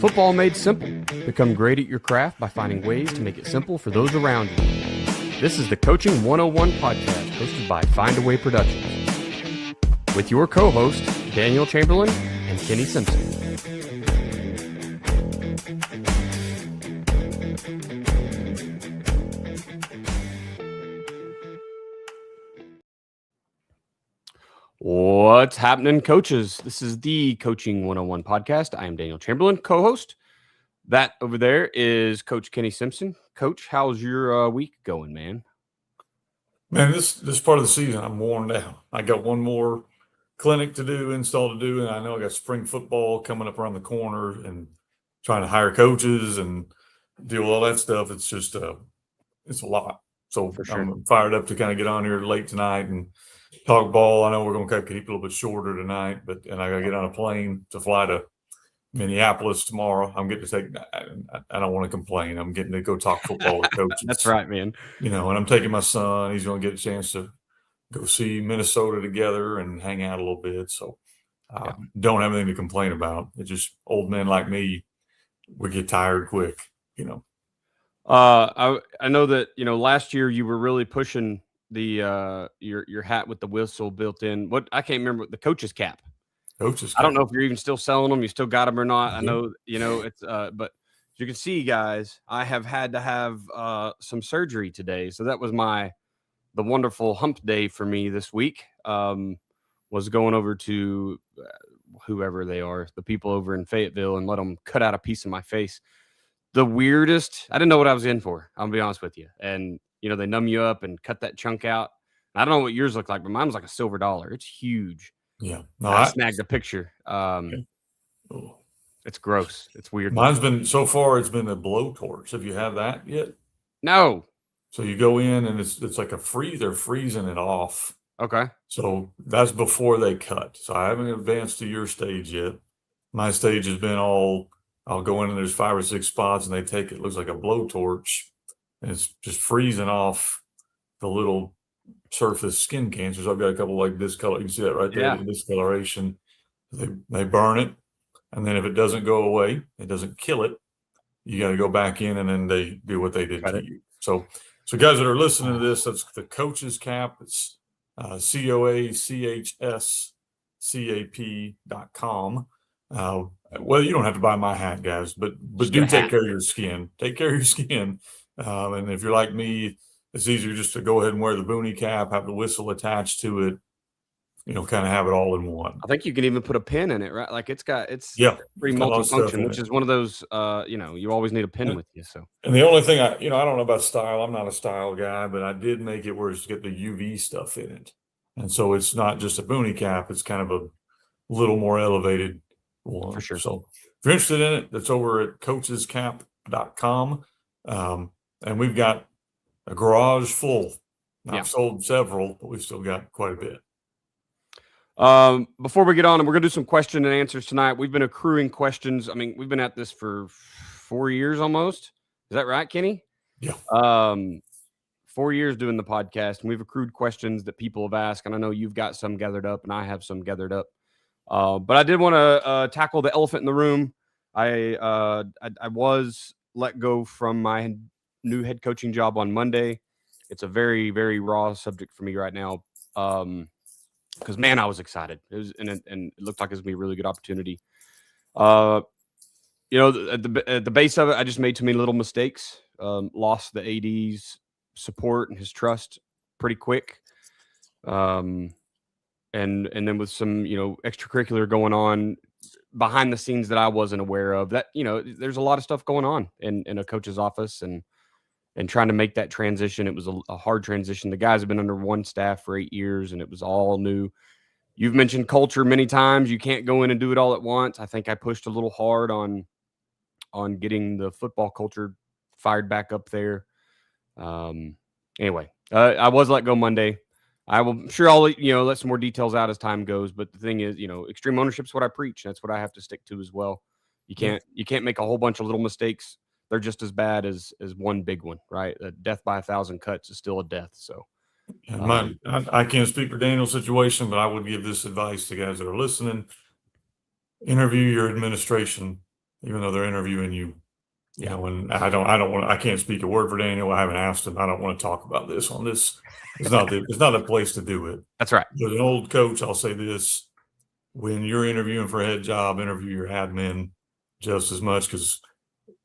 Football made simple. Become great at your craft by finding ways to make it simple for those around you. This is the Coaching 101 podcast hosted by Findaway Productions with your co-hosts, Daniel Chamberlain and Kenny Simpson. What's happening, coaches? This is the Coaching 101 podcast. I am Daniel Chamberlain, co-host. That over there is Coach Kenny Simpson. Coach, how's your week going, man? Man, this part of the season, I'm worn down. I got one more clinic to do, install to do, and I know I got spring football coming up around the corner and trying to hire coaches and deal with all that stuff. It's just it's a lot. So for sure. I'm fired up to kind of get on here late tonight and talk ball. I know we're going to keep it a little bit shorter tonight, and I got to get on a plane to fly to Minneapolis tomorrow. I'm getting to take. I don't want to complain. I'm getting to go talk football with coaches. That's right, man. You know, and I'm taking my son. He's going to get a chance to go see Minnesota together and hang out a little bit. So don't have anything to complain about. It's just old men like me, we get tired quick, you know. I know that, you know, last year you were really pushing the your hat with the whistle built in. What I can't remember, the coach's cap. Coach's cap. I don't know if you're even still selling them. You still got them or not. I know, you know, it's but as you can see, guys, I have had to have some surgery today. So that was the wonderful hump day for me this week. Was going over to whoever they are, the people over in Fayetteville, and let them cut out a piece of my face. The weirdest. I didn't know what I was in for. I'll be honest with you. And you know, they numb you up and cut that chunk out. I don't know what yours look like, but mine was like a silver dollar. It's huge. Yeah. No, I snagged a picture. It's gross. It's weird. Mine's been, so far, it's been a blowtorch. Have you had that yet? No. So you go in and it's like a freeze. They're freezing it off. Okay. So that's before they cut. So I haven't advanced to your stage yet. My stage has been I'll go in and there's 5 or 6 spots and they take it looks like a blowtorch. And it's just freezing off the little surface skin cancers. I've got a couple like discolor. You can see that right there, the discoloration. They burn it. And then if it doesn't go away, it doesn't kill it, you got to go back in and then they do what they did to you. So guys that are listening to this, that's the coach's cap. It's COACHSCAP.com. Well, you don't have to buy my hat, guys, but do take care of your skin. Take care of your skin. And if you're like me, it's easier just to go ahead and wear the boonie cap, have the whistle attached to it, you know, kind of have it all in one. I think you can even put a pin in it, right? Like it's pretty multifunction, which is one of those, you know, you always need a pin with you. So, and the only thing I don't know about style. I'm not a style guy, but I did make it where it's get the UV stuff in it. And so it's not just a boonie cap. It's kind of a little more elevated one. For sure. So if you're interested in it, that's over at coachescap.com. And we've got a garage full. I've sold several, but we've still got quite a bit. Before we get on, and we're going to do some question and answers tonight. We've been accruing questions. I mean, we've been at this for 4 years almost. Is that right, Kenny? Yeah. 4 years doing the podcast, and we've accrued questions that people have asked. And I know you've got some gathered up, and I have some gathered up. But I did want to tackle the elephant in the room. I was let go from my new head coaching job on Monday. It's a very, very raw subject for me right now. Because man, I was excited. It was, and it looked like it was gonna be a really good opportunity. You know, at the base of it, I just made too many little mistakes. Lost the AD's support and his trust pretty quick. And then with some, you know, extracurricular going on behind the scenes that I wasn't aware of. That, you know, there's a lot of stuff going on in a coach's office and trying to make that transition. It was a hard transition. The guys have been under one staff for 8 years, and it was all new. You've mentioned culture many times. You can't go in and do it all at once. I think I pushed a little hard on getting the football culture fired back up there. Anyway, I was let go Monday. I'm sure I'll, you know, let some more details out as time goes. But the thing is, you know, extreme ownership is what I preach. That's what I have to stick to as well. You can't make a whole bunch of little mistakes. They're just as bad as one big one, right? A death by 1,000 cuts is still a death. So I can't speak for Daniel's situation, but I would give this advice to guys that are listening. Interview your administration even though they're interviewing you. You know, and I can't speak a word for Daniel. I haven't asked him. I don't want to talk about this on this. It's not a place to do it. That's right. As an old coach, I'll say this: when you're interviewing for a head job, interview your admin just as much, because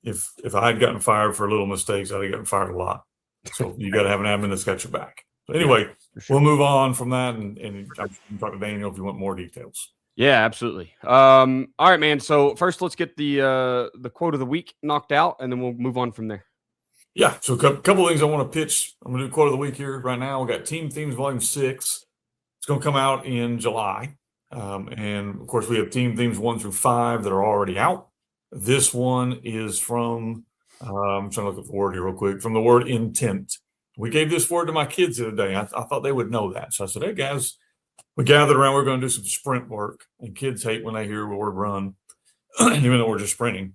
if I had gotten fired for little mistakes, I'd have gotten fired a lot. So you got to have an admin that's got your back. But anyway, we'll move on from that, and I can talk to Daniel if you want more details. Yeah, absolutely. All right, man. So first, let's get the quote of the week knocked out, and then we'll move on from there. Yeah. So a couple of things I want to pitch. I'm going to do quote of the week here right now. We got Team Themes Volume 6. It's going to come out in July. And of course, we have Team Themes 1 through 5 that are already out. This one is from, I'm trying to look at the word here real quick, from the word intent. We gave this word to my kids the other day. I thought they would know that. So I said, hey, guys, we gathered around. We're going to do some sprint work. And kids hate when they hear the word run, even though we're just sprinting.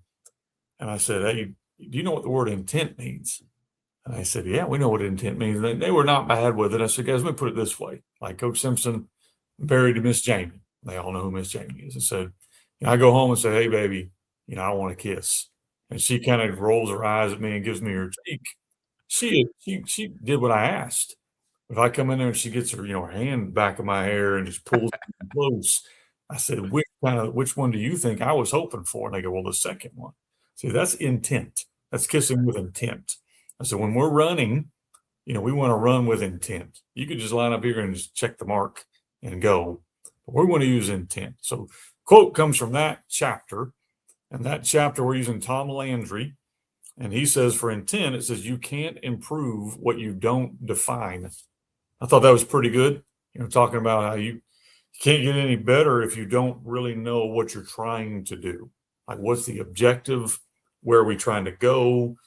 And I said, hey, do you know what the word intent means? And I said, yeah, we know what intent means. They were not bad with it. I said, guys, let me put it this way. Like Coach Simpson buried to Miss Jamie. They all know who Miss Jamie is. I said, I go home and say, hey, baby, I want a kiss. And she kind of rolls her eyes at me and gives me her cheek. She did what I asked. If I come in there and she gets her, her hand back of my hair and just pulls me close, I said, which one do you think I was hoping for? And they go, well, the second one. See, that's intent. That's kissing with intent. I said, when we're running, we want to run with intent. You could just line up here and just check the mark and go. But we want to use intent. So quote comes from that chapter. And that chapter, we're using Tom Landry. And he says, for intent, it says, you can't improve what you don't define. I thought that was pretty good. Talking about how you can't get any better if you don't really know what you're trying to do. Like, what's the objective? Where are we trying to go?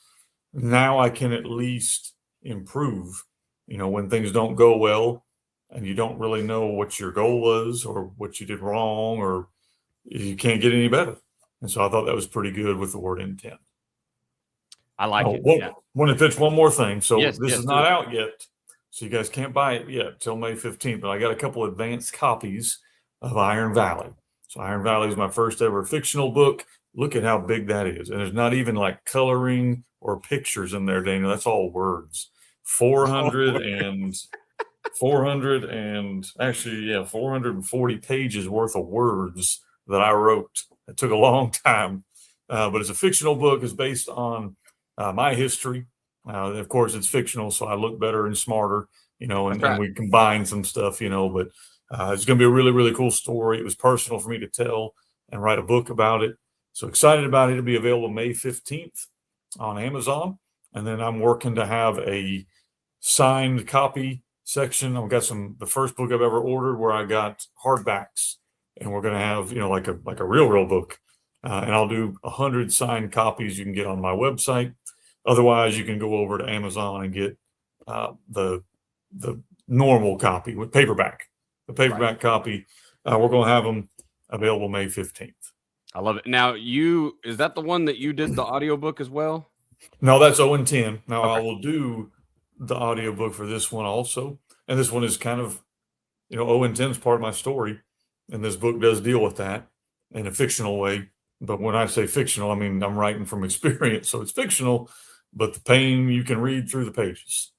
Now I can at least improve, when things don't go well and you don't really know what your goal was or what you did wrong, or you can't get any better. And so I thought that was pretty good with the word intent. I like it. Yeah. Want to pitch one more thing. So yes, this is not out yet. So you guys can't buy it yet till May 15th, but I got a couple advanced copies of Iron Valley. So Iron Valley is my first ever fictional book. Look at how big that is. And there's not even like coloring or pictures in there, Daniel. That's all words. 440 pages worth of words that I wrote. It took a long time, but it's a fictional book. It's based on my history. Of course, it's fictional, so I look better and smarter, and we combine some stuff, but it's going to be a really, really cool story. It was personal for me to tell and write a book about it. So excited about it. It'll be available May 15th on Amazon. And then I'm working to have a signed copy section. I've got the first book I've ever ordered where I got hardbacks, and we're going to have, like a real book. And I'll do 100 signed copies you can get on my website. Otherwise, you can go over to Amazon and get the normal copy with paperback. The paperback copy, we're going to have them available May 15th. I love it. Now, is that the one that you did the audiobook as well? No, that's 0 and 10. Now, okay. I will do the audiobook for this one also. And this one is kind of, 0 and 10 is part of my story. And this book does deal with that in a fictional way. But when I say fictional, I mean, I'm writing from experience. So it's fictional, but the pain you can read through the pages,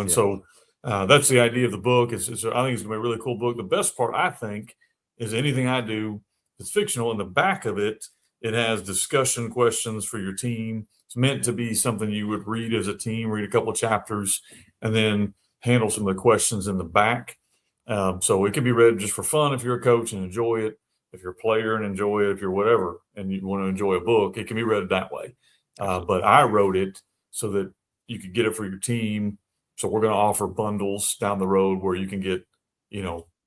So that's the idea of the book. I think it's going to be a really cool book. The best part, I think, is anything I do that's fictional. In the back of it, it has discussion questions for your team. It's meant to be something you would read as a team, read a couple of chapters, and then handle some of the questions in the back. So it can be read just for fun if you're a coach and enjoy it. If you're a player and enjoy it, if you're whatever, and you want to enjoy a book, it can be read that way. But I wrote it so that you could get it for your team. So we're going to offer bundles down the road where you can get,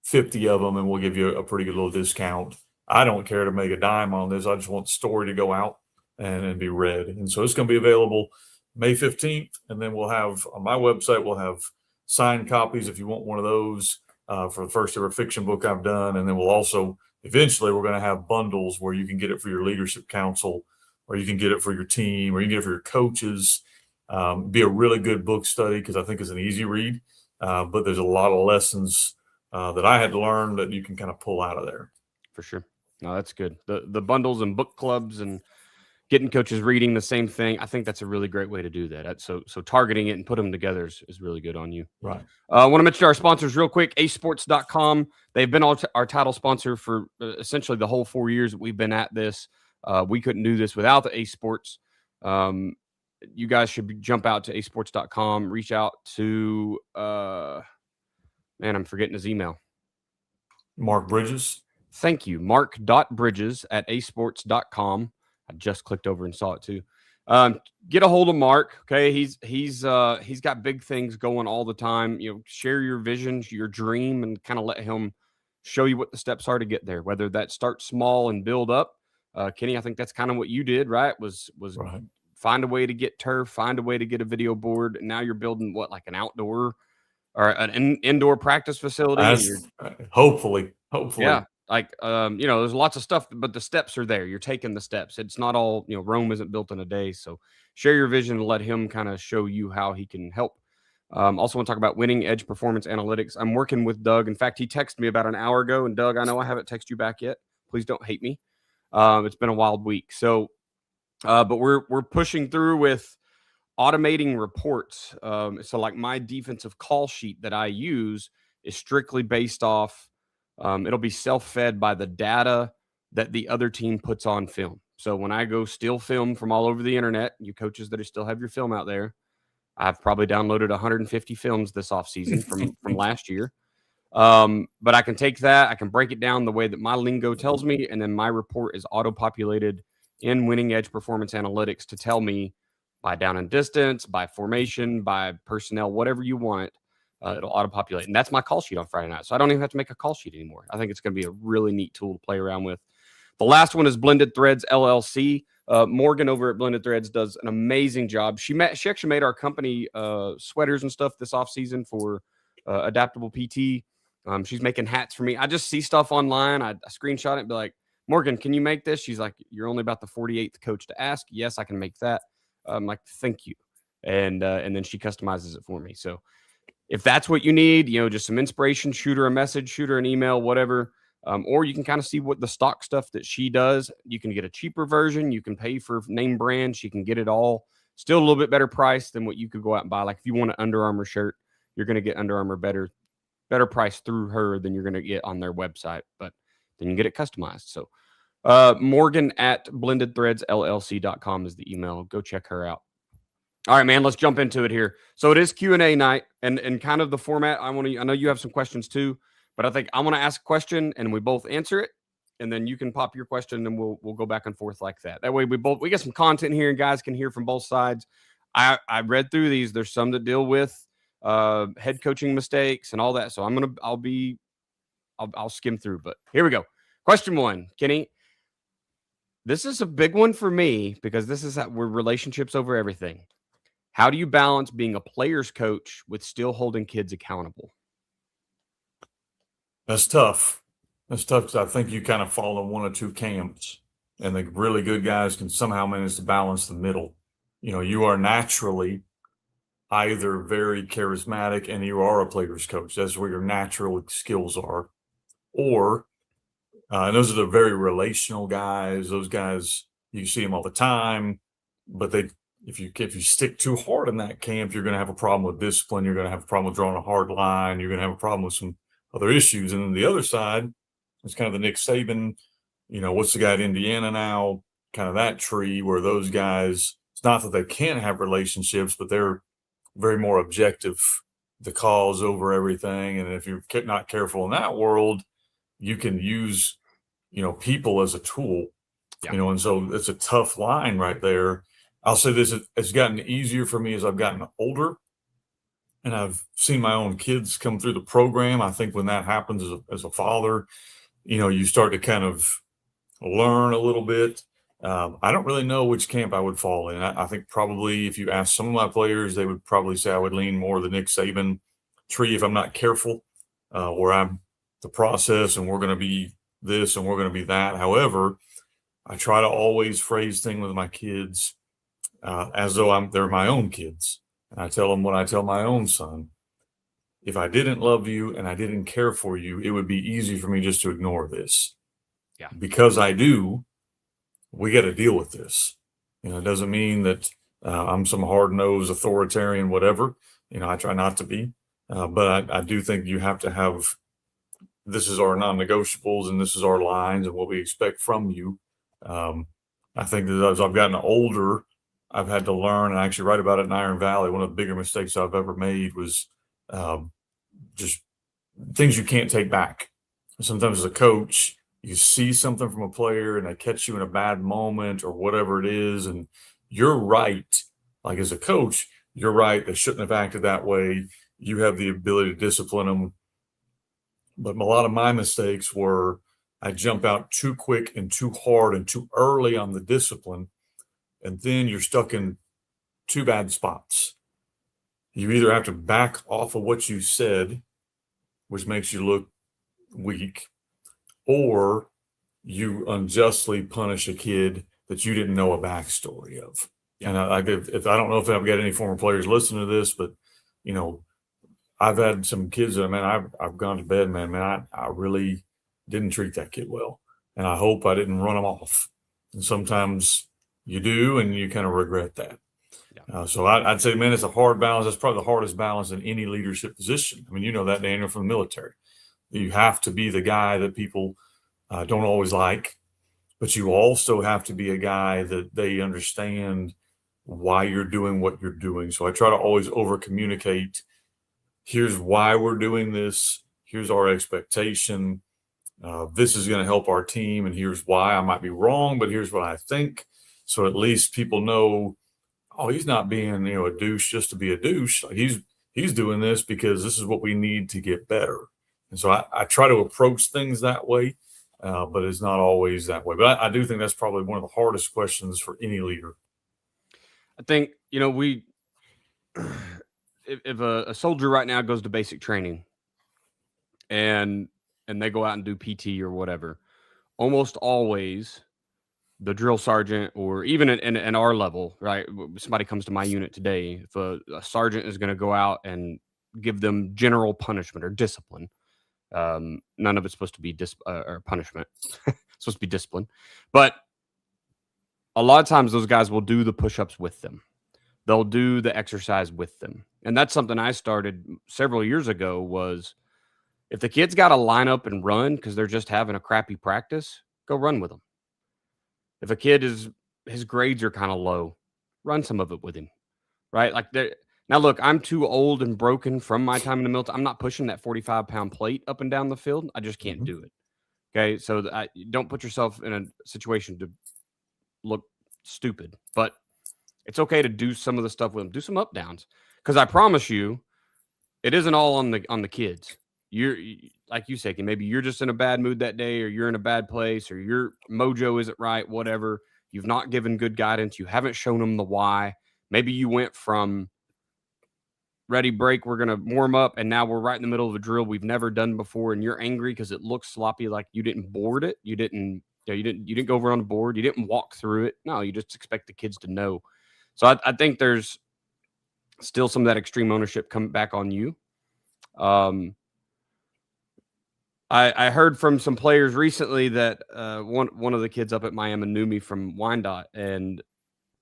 50 of them, and we'll give you a pretty good little discount. I don't care to make a dime on this. I just want the story to go out and be read. And so it's going to be available May 15th. And then we'll have on my website, we'll have signed copies if you want one of those for the first ever fiction book I've done. And then we'll also, eventually, we're going to have bundles where you can get it for your leadership council, or you can get it for your team, or you can get it for your coaches. Be a really good book study because I think it's an easy read. But there's a lot of lessons that I had to learn that you can kind of pull out of there. For sure. No, that's good. The bundles and book clubs and getting coaches reading the same thing. I think that's a really great way to do that. So targeting it and put them together is really good on you. Right. I want to mention our sponsors real quick, acesports.com. They've been our title sponsor for essentially the whole 4 years that we've been at this. We couldn't do this without the Ace Sports. You guys should jump out to acesports.com, reach out to, man, I'm forgetting his email. Mark Bridges. Thank you. Mark.bridges@acesports.com. I just clicked over and saw it too. Get a hold of Mark. Okay. He's got big things going all the time. Share your visions, your dream, and kind of let him show you what the steps are to get there, whether that start small and build up. Kenny, I think that's kind of what you did, right? Was Right. Find a way to get turf, find a way to get a video board. And now you're building like an outdoor or an indoor practice facility. Hopefully. Yeah. Like, there's lots of stuff, but the steps are there. You're taking the steps. It's not all, Rome isn't built in a day. So share your vision and let him kind of show you how he can help. Also want to talk about Winning Edge Performance Analytics. I'm working with Doug. In fact, he texted me about an hour ago, and Doug, I know I haven't texted you back yet. Please don't hate me. It's been a wild week. So, but we're pushing through with automating reports. So like my defensive call sheet that I use is strictly based off, it'll be self-fed by the data that the other team puts on film. So when I go steal film from all over the internet, you coaches that still have your film out there, I've probably downloaded 150 films this offseason from last year. But I can take that, I can break it down the way that my lingo tells me, and then my report is auto-populated in Winning Edge Performance Analytics to tell me by down and distance, by formation, by personnel, whatever you want. It'll auto-populate. And that's my call sheet on Friday night. So I don't even have to make a call sheet anymore. I think it's going to be a really neat tool to play around with. The last one is Blended Threads LLC. Morgan over at Blended Threads does an amazing job. She actually made our company sweaters and stuff this offseason for Adaptable PT. She's making hats for me. I just see stuff online. I screenshot it and be like, Morgan, can you make this? She's like, you're only about the 48th coach to ask. Yes, I can make that. I'm like, thank you. And then she customizes it for me. So if that's what you need, just some inspiration, shoot her a message, shoot her an email, whatever. Or you can kind of see what the stock stuff that she does. You can get a cheaper version. You can pay for name brand. She can get it all. Still a little bit better price than what you could go out and buy. Like if you want an Under Armour shirt, you're going to get Under Armour better price through her than you're going to get on their website. But then you get it customized. So Morgan at blendedthreadsllc.com is the email. Go check her out. All right, man, let's jump into it here. So it is Q&A night, and kind of the format. I know you have some questions too, but I think I want to ask a question and we both answer it, and then you can pop your question and we'll go back and forth like that. That way we get some content here and guys can hear from both sides. I read through these. There's some that deal with head coaching mistakes and all that. So I'll skim through, but here we go. Question 1, Kenny. This is a big one for me because this is where relationships over everything. How do you balance being a player's coach with still holding kids accountable? That's tough. That's tough because I think you kind of fall in one or two camps, and the really good guys can somehow manage to balance the middle. You are naturally either very charismatic and you are a player's coach. That's where your natural skills are. Or, and those are the very relational guys. Those guys, you see them all the time, but if you stick too hard in that camp, you're going to have a problem with discipline. You're going to have a problem with drawing a hard line. You're going to have a problem with some other issues. And then the other side is kind of the Nick Saban, what's the guy at Indiana now, kind of that tree where those guys, it's not that they can't have relationships, but they're very more objective. The cause over everything. And if you're not careful in that world, you can use, people as a tool, and so it's a tough line right there. I'll say this, it's gotten easier for me as I've gotten older and I've seen my own kids come through the program. I think when that happens as a father, you start to kind of learn a little bit. I don't really know which camp I would fall in. I think probably if you ask some of my players, they would probably say I would lean more the Nick Saban tree if I'm not careful, where I'm the process and we're going to be this and we're going to be that. However, I try to always phrase things with my kids as though they're my own kids. And I tell them what I tell my own son. If I didn't love you and I didn't care for you, it would be easy for me just to ignore this. Yeah. Because I do, we got to deal with this. It doesn't mean that I'm some hard-nosed authoritarian, whatever. I try not to be. But I do think you have to have, this is our non-negotiables and this is our lines and what we expect from you. I think that as I've gotten older, I've had to learn, and I actually write about it in Iron Valley. One of the bigger mistakes I've ever made was just things you can't take back. Sometimes as a coach, you see something from a player and they catch you in a bad moment or whatever it is, and you're right. Like as a coach, you're right. They shouldn't have acted that way. You have the ability to discipline them. But a lot of my mistakes were I jump out too quick and too hard and too early on the discipline, and then you're stuck in two bad spots. You either have to back off of what you said, which makes you look weak, or you unjustly punish a kid that you didn't know a backstory of. And I don't know if I've got any former players listening to this, but I've had some kids that, man, I've gone to bed, man, I really didn't treat that kid well, and I hope I didn't run him off. And sometimes you do, and you kind of regret that. Yeah. So I'd say, man, it's a hard balance. That's probably the hardest balance in any leadership position. You know that, Daniel, from the military. You have to be the guy that people don't always like, but you also have to be a guy that they understand why you're doing what you're doing. So I try to always over communicate. Here's why we're doing this. Here's our expectation. This is going to help our team, and here's why. I might be wrong, but here's what I think. So at least people know, oh, he's not being, a douche just to be a douche. Like he's doing this because this is what we need to get better. And so I try to approach things that way, but it's not always that way. But I do think that's probably one of the hardest questions for any leader. I think, we if a soldier right now goes to basic training and they go out and do PT or whatever, almost always the drill sergeant, or even in our level, right? Somebody comes to my unit today, if a sergeant is going to go out and give them general punishment or discipline, none of it's supposed to be or punishment. It's supposed to be discipline. But a lot of times those guys will do the push-ups with them. They'll do the exercise with them. And that's something I started several years ago was, if the kid's got to line up and run because they're just having a crappy practice, go run with them. If a kid his grades are kind of low, run some of it with him, right? Now, look, I'm too old and broken from my time in the military. I'm not pushing that 45-pound plate up and down the field. I just can't do it. Okay, so don't put yourself in a situation to look stupid. But it's okay to do some of the stuff with them. Do some up downs, because I promise you, it isn't all on the kids. You're like you said, maybe you're just in a bad mood that day, or you're in a bad place, or your mojo isn't right, whatever. You've not given good guidance. You haven't shown them the why. Maybe you went from ready, break, we're going to warm up, and now we're right in the middle of a drill we've never done before, and you're angry because it looks sloppy, like you didn't board it. You didn't go over on the board. You didn't walk through it. No, you just expect the kids to know. So I think there's still some of that extreme ownership coming back on you. I heard from some players recently that one of the kids up at Miami knew me from Wyandotte, and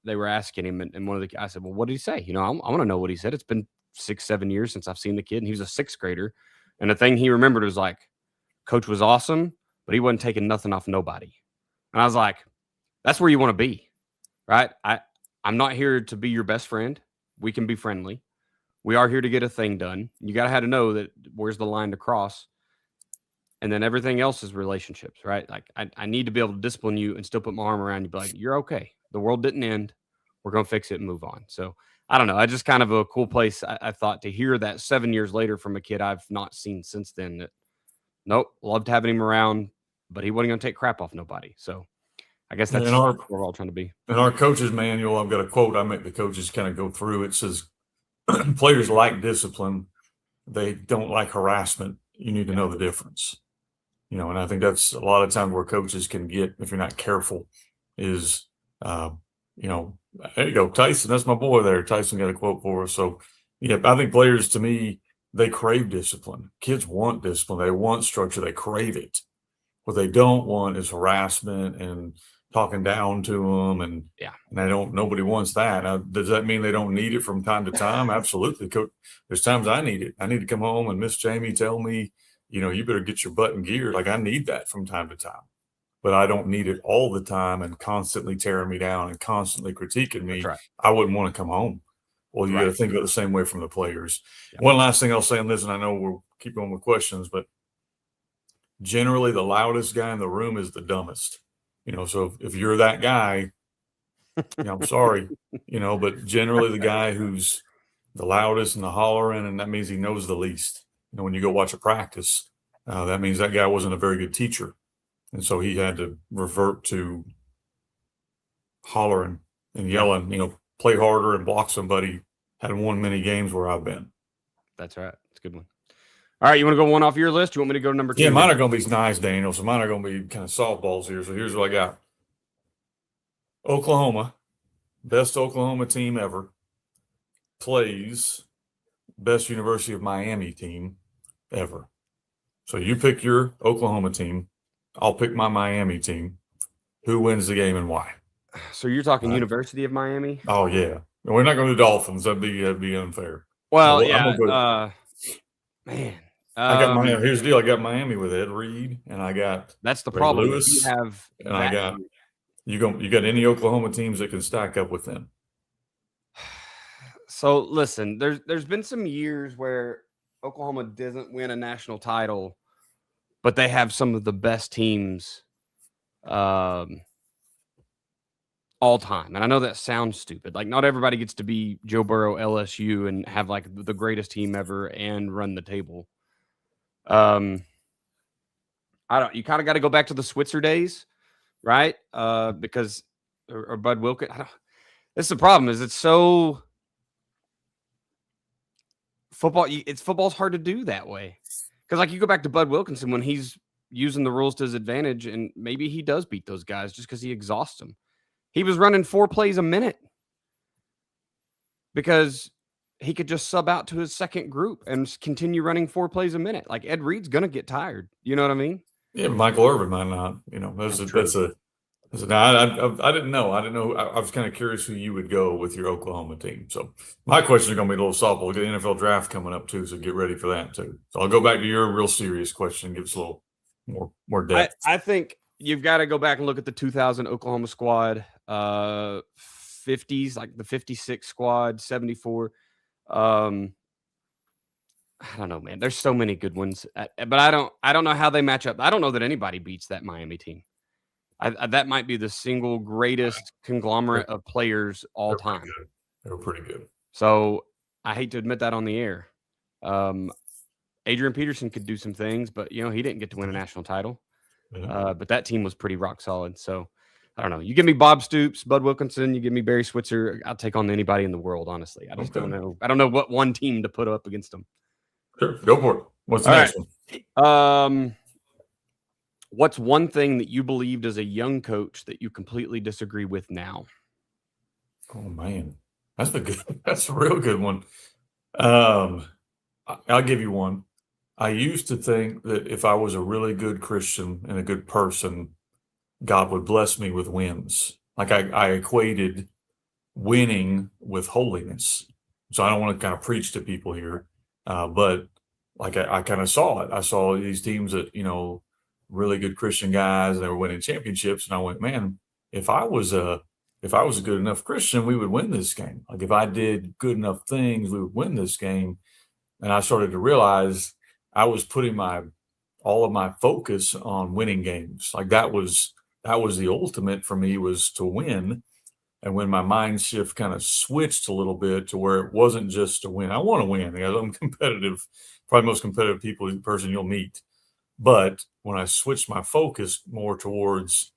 they were asking him, and I said, well, what did he say? I want to know what he said. It's been 6-7 years since I've seen the kid, and he was a sixth grader. And the thing he remembered was like, coach was awesome, but he wasn't taking nothing off nobody. And I was like, that's where you want to be, right? I'm not here to be your best friend. We can be friendly. We are here to get a thing done. You got to have to know that where's the line to cross. And then everything else is relationships, right? Like I need to be able to discipline you and still put my arm around you, be like, you're okay. The world didn't end. We're going to fix it and move on. So I don't know. I just kind of a cool place. I thought to hear that 7 years later from a kid I've not seen since then, that nope, loved having him around, but he wasn't going to take crap off nobody. So I guess that's what we're all trying to be. In our coach's manual, I've got a quote I make the coaches kind of go through. It says, players like discipline. They don't like harassment. You need to know the difference. And I think that's a lot of times where coaches can get, if you're not careful, is, there you go, Tyson, that's my boy there. Tyson got a quote for us. So, yeah, I think players, to me, they crave discipline. Kids want discipline. They want structure. They crave it. What they don't want is harassment and talking down to them, and nobody wants that. Now, does that mean they don't need it from time to time? Absolutely. There's times I need it. I need to come home and Miss Jamie tell me, you better get your butt in gear. Like, I need that from time to time, but I don't need it all the time and constantly tearing me down and constantly critiquing me. Right. I wouldn't want to come home. Well, you got to think of it the same way from the players. Yeah. One last thing I'll say on this, and I know we'll keep going with questions, but generally the loudest guy in the room is the dumbest. So if you're that guy, I'm sorry, but generally the guy who's the loudest and the hollering, and that means he knows the least. When you go watch a practice, that means that guy wasn't a very good teacher. And so he had to revert to hollering and yelling, play harder and block somebody. Hadn't won many games where I've been. That's right. It's a good one. All right, you want to go one off your list? You want me to go to number 2? Yeah, mine are going to be nice, Daniel. So mine are going to be kind of softballs here. So here's what I got. Oklahoma, best Oklahoma team ever, plays best University of Miami team ever. So you pick your Oklahoma team. I'll pick my Miami team. Who wins the game and why? So you're talking University of Miami? Oh, yeah. We're not going to do Dolphins. That'd be unfair. Well, man. I got Miami. Here's the deal. I got Miami with Ed Reed, and I got that's the Ray problem. Lewis, you have and I got you got any Oklahoma teams that can stack up with them? So listen, there's been some years where Oklahoma doesn't win a national title, but they have some of the best teams all time. And I know that sounds stupid. Like, not everybody gets to be Joe Burrow, LSU, and have like the greatest team ever and run the table. You kind of got to go back to the Switzer days, right? Because or Bud Wilkins. This is the problem. Is it's so football. Football's hard to do that way, because like you go back to Bud Wilkinson when he's using the rules to his advantage, and maybe he does beat those guys just because he exhausts them. He was running 4 plays a minute because he could just sub out to his second group and continue running 4 plays a minute. Like, Ed Reed's going to get tired. You know what I mean? Yeah, Michael Irvin might not. I didn't know. I was kind of curious who you would go with your Oklahoma team. So my question is going to be a little softball. We got the NFL draft coming up too, so get ready for that too. So I'll go back to your real serious question. Give us a little more depth. I think you've got to go back and look at the 2000 Oklahoma squad, 50s, like the 56 squad, 74. I don't know, man. There's so many good ones, but I don't know how they match up. I don't know that anybody beats that Miami team. That might be the single greatest conglomerate of players all time. They're pretty good. So I hate to admit that on the air. Adrian Peterson could do some things, but he didn't get to win a national title. But that team was pretty rock solid. So I don't know. You give me Bob Stoops, Bud Wilkinson, you give me Barry Switzer, I'll take on anybody in the world, honestly. I just don't know. I don't know what one team to put up against them. Sure. Go for it. What's the next one? What's one thing that you believed as a young coach that you completely disagree with now? Oh man, that's a real good one. I'll give you one. I used to think that if I was a really good Christian and a good person, God would bless me with wins. Like I equated winning with holiness. So I don't want to kind of preach to people here, but like I kind of saw it. I saw these teams that, really good Christian guys, and they were winning championships. And I went, man, if I was a good enough Christian, we would win this game. Like if I did good enough things, we would win this game. And I started to realize I was putting all of my focus on winning games. Like that was the ultimate for me, was to win. And when my mind shift kind of switched a little bit to where it wasn't just to win, I want to win because I'm competitive, probably most competitive person you'll meet. But when I switched my focus more towards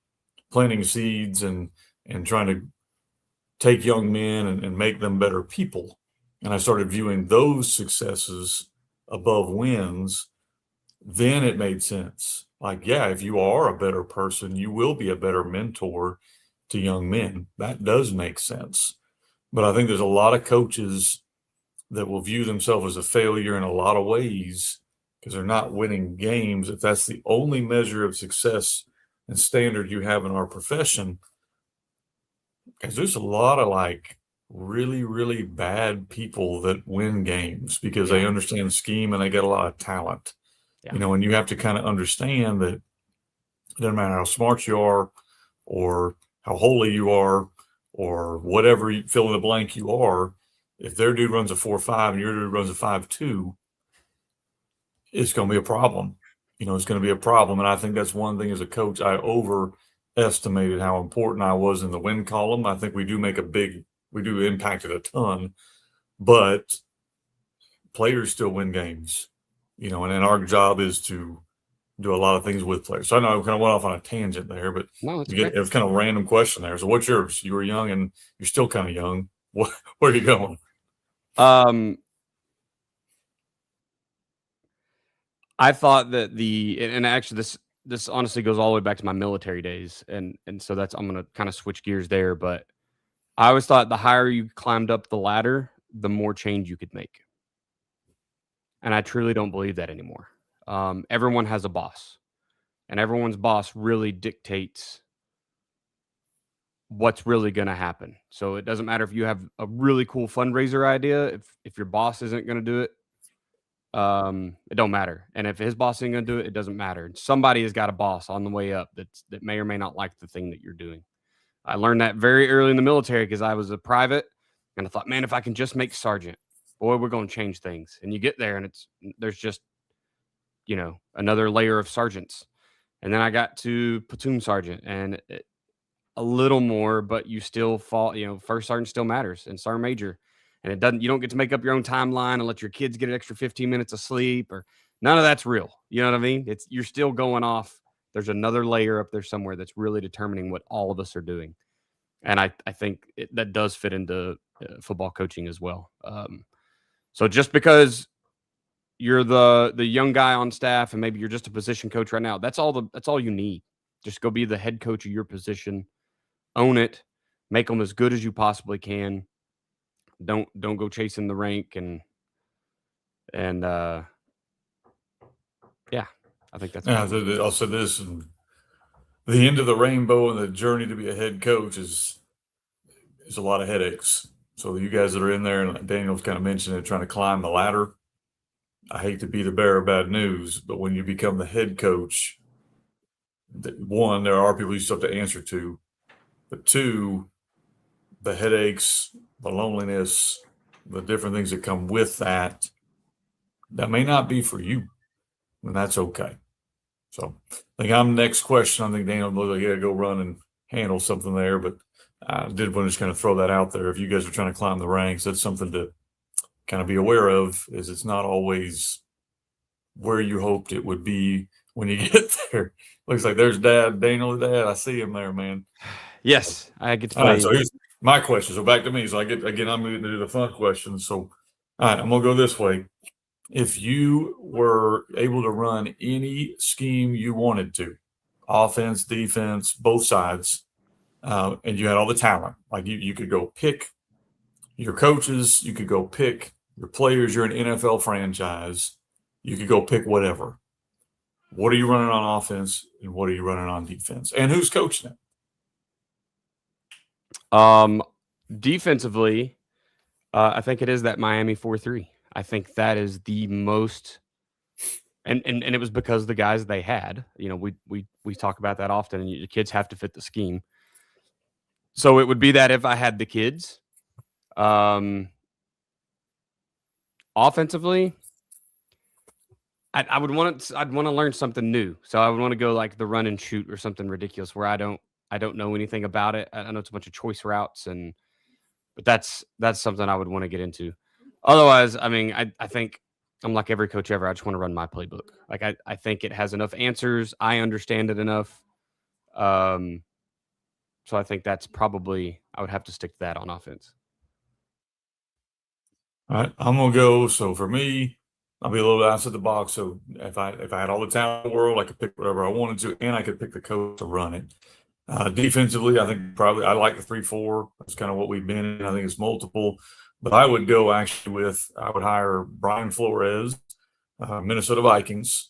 planting seeds and trying to take young men and make them better people, and I started viewing those successes above wins, then it made sense. Like, yeah, if you are a better person, you will be a better mentor to young men. That does make sense. But I think there's a lot of coaches that will view themselves as a failure in a lot of ways because they're not winning games. If that's the only measure of success and standard you have in our profession, because there's a lot of like really, really bad people that win games because they understand the scheme and they get a lot of talent. Yeah. You know, and you have to kind of understand that it doesn't matter how smart you are or how holy you are or whatever you fill in the blank you are. If their dude runs a 4.5 and your dude runs a 5.2, it's going to be a problem. You know, it's going to be a problem. And I think that's one thing as a coach, I overestimated how important I was in the win column. I think we do impact it a ton, but players still win games, you know, and then our job is to do a lot of things with players. So I know I kind of went off on a tangent there, but No, it's it was kind of a random question there. So what's yours? You were young and you're still kind of young. Where are you going? I thought that and actually this honestly goes all the way back to my military days, and so I'm gonna kind of switch gears there. But I always thought the higher you climbed up the ladder, the more change you could make, and I truly don't believe that anymore. Everyone has a boss, and everyone's boss really dictates what's really going to happen. So it doesn't matter if you have a really cool fundraiser idea, if your boss isn't going to do it, it don't matter. And if his boss ain't going to do it, it doesn't matter. Somebody has got a boss on the way up that may or may not like the thing that you're doing. I learned that very early in the military because I was a private, and I thought, man, if I can just make sergeant, boy, we're going to change things. And you get there, and there's just, you know, another layer of sergeants. And then I got to platoon sergeant, and a little more, but you still fall, you know, first sergeant still matters, and sergeant major. And you don't get to make up your own timeline and let your kids get an extra 15 minutes of sleep, or none of that's real. You know what I mean? You're still going off. There's another layer up there somewhere that's really determining what all of us are doing. And I think that does fit into football coaching as well. So just because you're the young guy on staff and maybe you're just a position coach right now, that's all you need. Just go be the head coach of your position, own it, make them as good as you possibly can. Don't go chasing the rank and yeah, I think that's. Yeah, I'll say this: and the end of the rainbow and the journey to be a head coach is a lot of headaches. So you guys that are in there, and Daniel's kind of mentioned it, trying to climb the ladder. I hate to be the bearer of bad news, but when you become the head coach, one, there are people you still have to answer to, but two, the headaches, the loneliness, the different things that come with that may not be for you, and that's okay. So I think I'm next question. I think Daniel looks like he got to go run and handle something there, but I did want to just kind of throw that out there. If you guys are trying to climb the ranks, that's something to kind of be aware of, is it's not always where you hoped it would be when you get there. Looks like there's Daniel, Dad. I see him there, man. Yes, I get to play. All right, so here's my question. So back to me. So I'm going to do the fun questions. So, all right, I'm going to go this way. If you were able to run any scheme you wanted to, offense, defense, both sides, and you had all the talent, like you could go pick your coaches, you could go pick your players, you're an NFL franchise, you could go pick whatever. What are you running on offense and what are you running on defense? And who's coaching it? Defensively, I think it is that Miami 4-3. I think that is the most, and it was because the guys they had. You know, we talk about that often, and the kids have to fit the scheme. So it would be that if I had the kids, offensively, I'd want to learn something new. So I would want to go like the run and shoot or something ridiculous where I don't know anything about it. I know it's a bunch of choice routes, but that's something I would want to get into. Otherwise, I mean, I think I'm like every coach ever. I just want to run my playbook. Like I think it has enough answers. I understand it enough. So I think that's probably, I would have to stick to that on offense. All right, I'm gonna go. So for me, I'll be a little outside the box. So if I had all the talent in the world, I could pick whatever I wanted to, and I could pick the coach to run it. Defensively, I think probably I like the 3-4. That's kind of what we've been in. I think it's multiple, but I would go actually I would hire Brian Flores, Minnesota Vikings.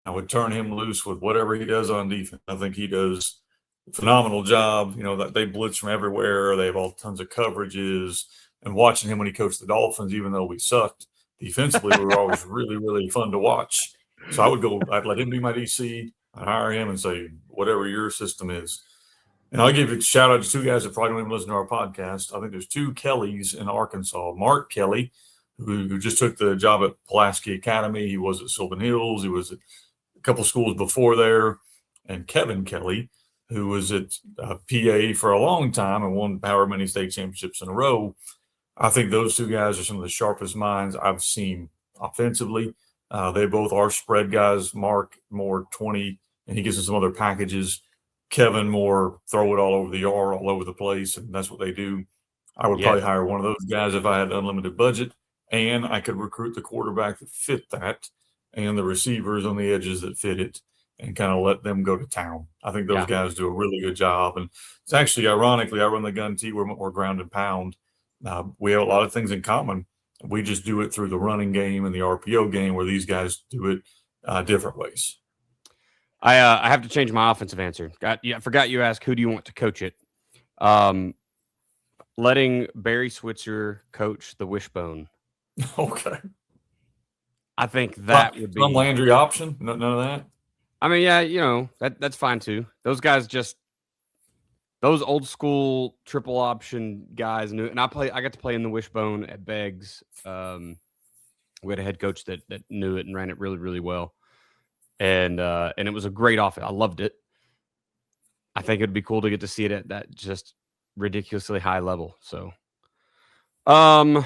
I would turn him loose with whatever he does on defense. I think he does a phenomenal job. That they blitz from everywhere. They have all tons of coverages. And watching him when he coached the Dolphins, even though we sucked defensively, we were always really, really fun to watch. So I'd let him be my DC. I'd hire him and say, whatever your system is. And I'll give a shout out to two guys that probably don't even listen to our podcast. I think there's two Kellys in Arkansas. Mark Kelly, who just took the job at Pulaski Academy. He was at Sylvan Hills. He was at a couple schools before there. And Kevin Kelly, who was at PA for a long time and won however many state championships in a row. I think those two guys are some of the sharpest minds I've seen offensively. They both are spread guys. Mark more 20, and he gets in some other packages. Kevin more throw it all over the yard, all over the place, and that's what they do. I would probably hire one of those guys if I had unlimited budget, and I could recruit the quarterback that fit that and the receivers on the edges that fit it and kind of let them go to town. I think those guys do a really good job. And it's actually, ironically, I run the gun tee. We're ground and pound. We have a lot of things in common. We just do it through the running game and the RPO game where these guys do it different ways. I have to change my offensive answer. I forgot you asked, who do you want to coach it? Letting Barry Switzer coach the Wishbone. Okay. I think that would be some Landry option. None of that. I mean, yeah, that's fine too. Those guys those old school triple option guys knew, and I got to play in the Wishbone at Beggs. We had a head coach that knew it and ran it really, really well. And it was a great offense. I loved it. I think it'd be cool to get to see it at that just ridiculously high level. So, all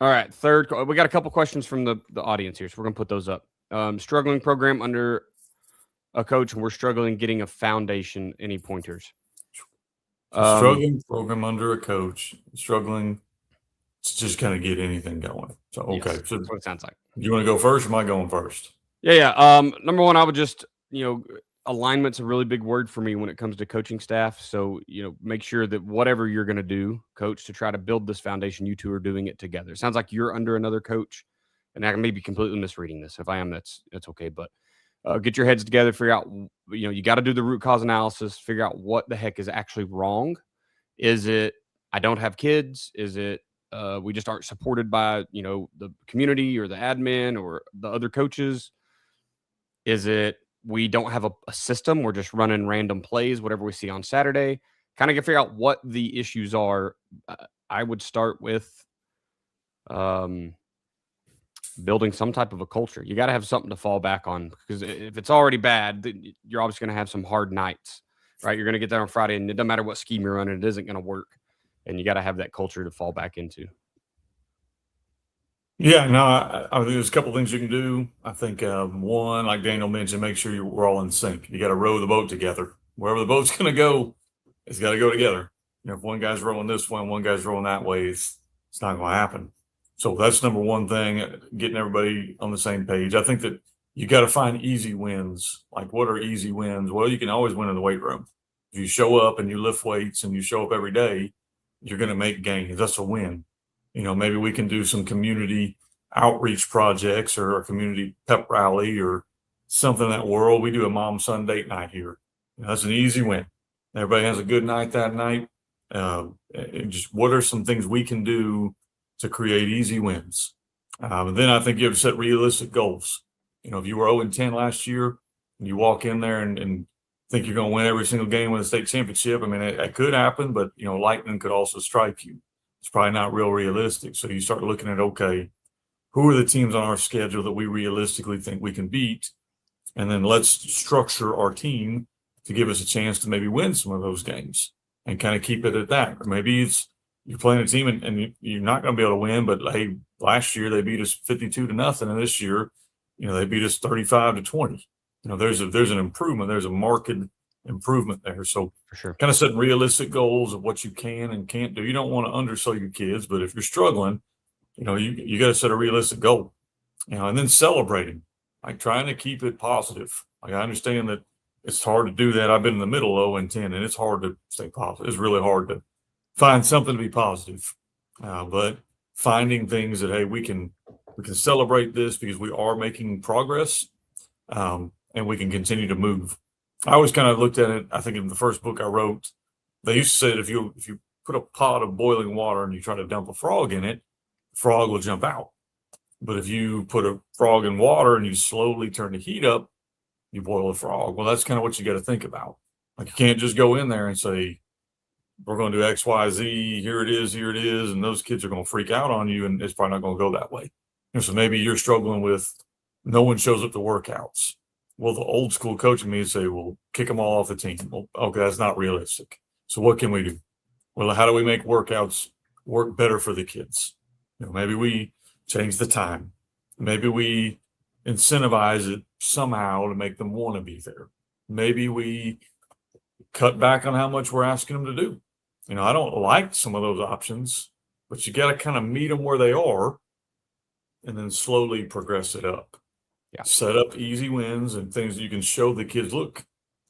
right. Third, we got a couple questions from the audience here, so we're gonna put those up. Struggling program under a coach, and we're struggling getting a foundation. Any pointers? Struggling program under a coach, struggling to just kind of get anything going. So okay, yes, so that's what it sounds like. You want to go first, or am I going first? Yeah. Number one, I would just alignment's a really big word for me when it comes to coaching staff. So make sure that whatever you're going to do, coach, to try to build this foundation, you two are doing it together. It sounds like you're under another coach, and I may be completely misreading this. If I am, that's okay. But get your heads together, figure out, you got to do the root cause analysis, figure out what the heck is actually wrong. Is it, I don't have kids? Is it, we just aren't supported by, the community or the admin or the other coaches? Is it, we don't have a system? We're just running random plays, whatever we see on Saturday. Kind of figure out what the issues are. I would start with, building some type of a culture. You got to have something to fall back on, because if it's already bad, you're obviously going to have some hard nights, right? You're going to get there on Friday, and it doesn't matter what scheme you're running, it isn't going to work. And you got to have that culture to fall back into. Yeah, no, I think there's a couple things you can do. I think one, like Daniel mentioned, make sure we're all in sync. You got to row the boat together. Wherever the boat's going to go, it's got to go together. If one guy's rowing this way and one guy's rowing that way, it's not going to happen. So that's number one thing, getting everybody on the same page. I think that you got to find easy wins. Like, what are easy wins? Well, you can always win in the weight room. If you show up and you lift weights and you show up every day, you're going to make gains. That's a win. Maybe we can do some community outreach projects or a community pep rally or something in that world. We do a mom-son date night here. That's an easy win. Everybody has a good night that night. Just what are some things we can do to create easy wins? And then I think you have to set realistic goals. If you were 0-10 last year and you walk in there and think you're going to win every single game with a state championship, I mean, it could happen, but, lightning could also strike you. It's probably not real realistic. So you start looking at, okay, who are the teams on our schedule that we realistically think we can beat? And then let's structure our team to give us a chance to maybe win some of those games and kind of keep it at that. Or maybe it's you're playing a team and you're not going to be able to win, but hey, last year they beat us 52-0, and this year, they beat us 35-20. There's an improvement. There's a marked improvement there. So for sure, kind of setting realistic goals of what you can and can't do. You don't want to undersell your kids, but if you're struggling, you got to set a realistic goal, and then celebrating, like trying to keep it positive. Like, I understand that it's hard to do that. I've been in the middle of 0-10, and it's hard to stay positive. It's really hard to find something to be positive. But finding things that, hey, we can We can celebrate this because we are making progress, and we can continue to move. I always kind of looked at it. I think in the first book I wrote, they used to say that if you put a pot of boiling water and you try to dump a frog in it, the frog will jump out. But if you put a frog in water and you slowly turn the heat up, you boil a frog. Well, that's kind of what you got to think about. Like, you can't just go in there and say, we're going to do X, Y, Z, here it is, and those kids are going to freak out on you, and it's probably not going to go that way. So maybe you're struggling with no one shows up to workouts. Well, the old school coaching me would say, well, kick them all off the team. Well, okay, that's not realistic. So what can we do? Well, how do we make workouts work better for the kids? Maybe we change the time. Maybe we incentivize it somehow to make them want to be there. Maybe we cut back on how much we're asking them to do. I don't like some of those options, but you got to kind of meet them where they are and then slowly progress it up. Yeah. Set up easy wins and things that you can show the kids, look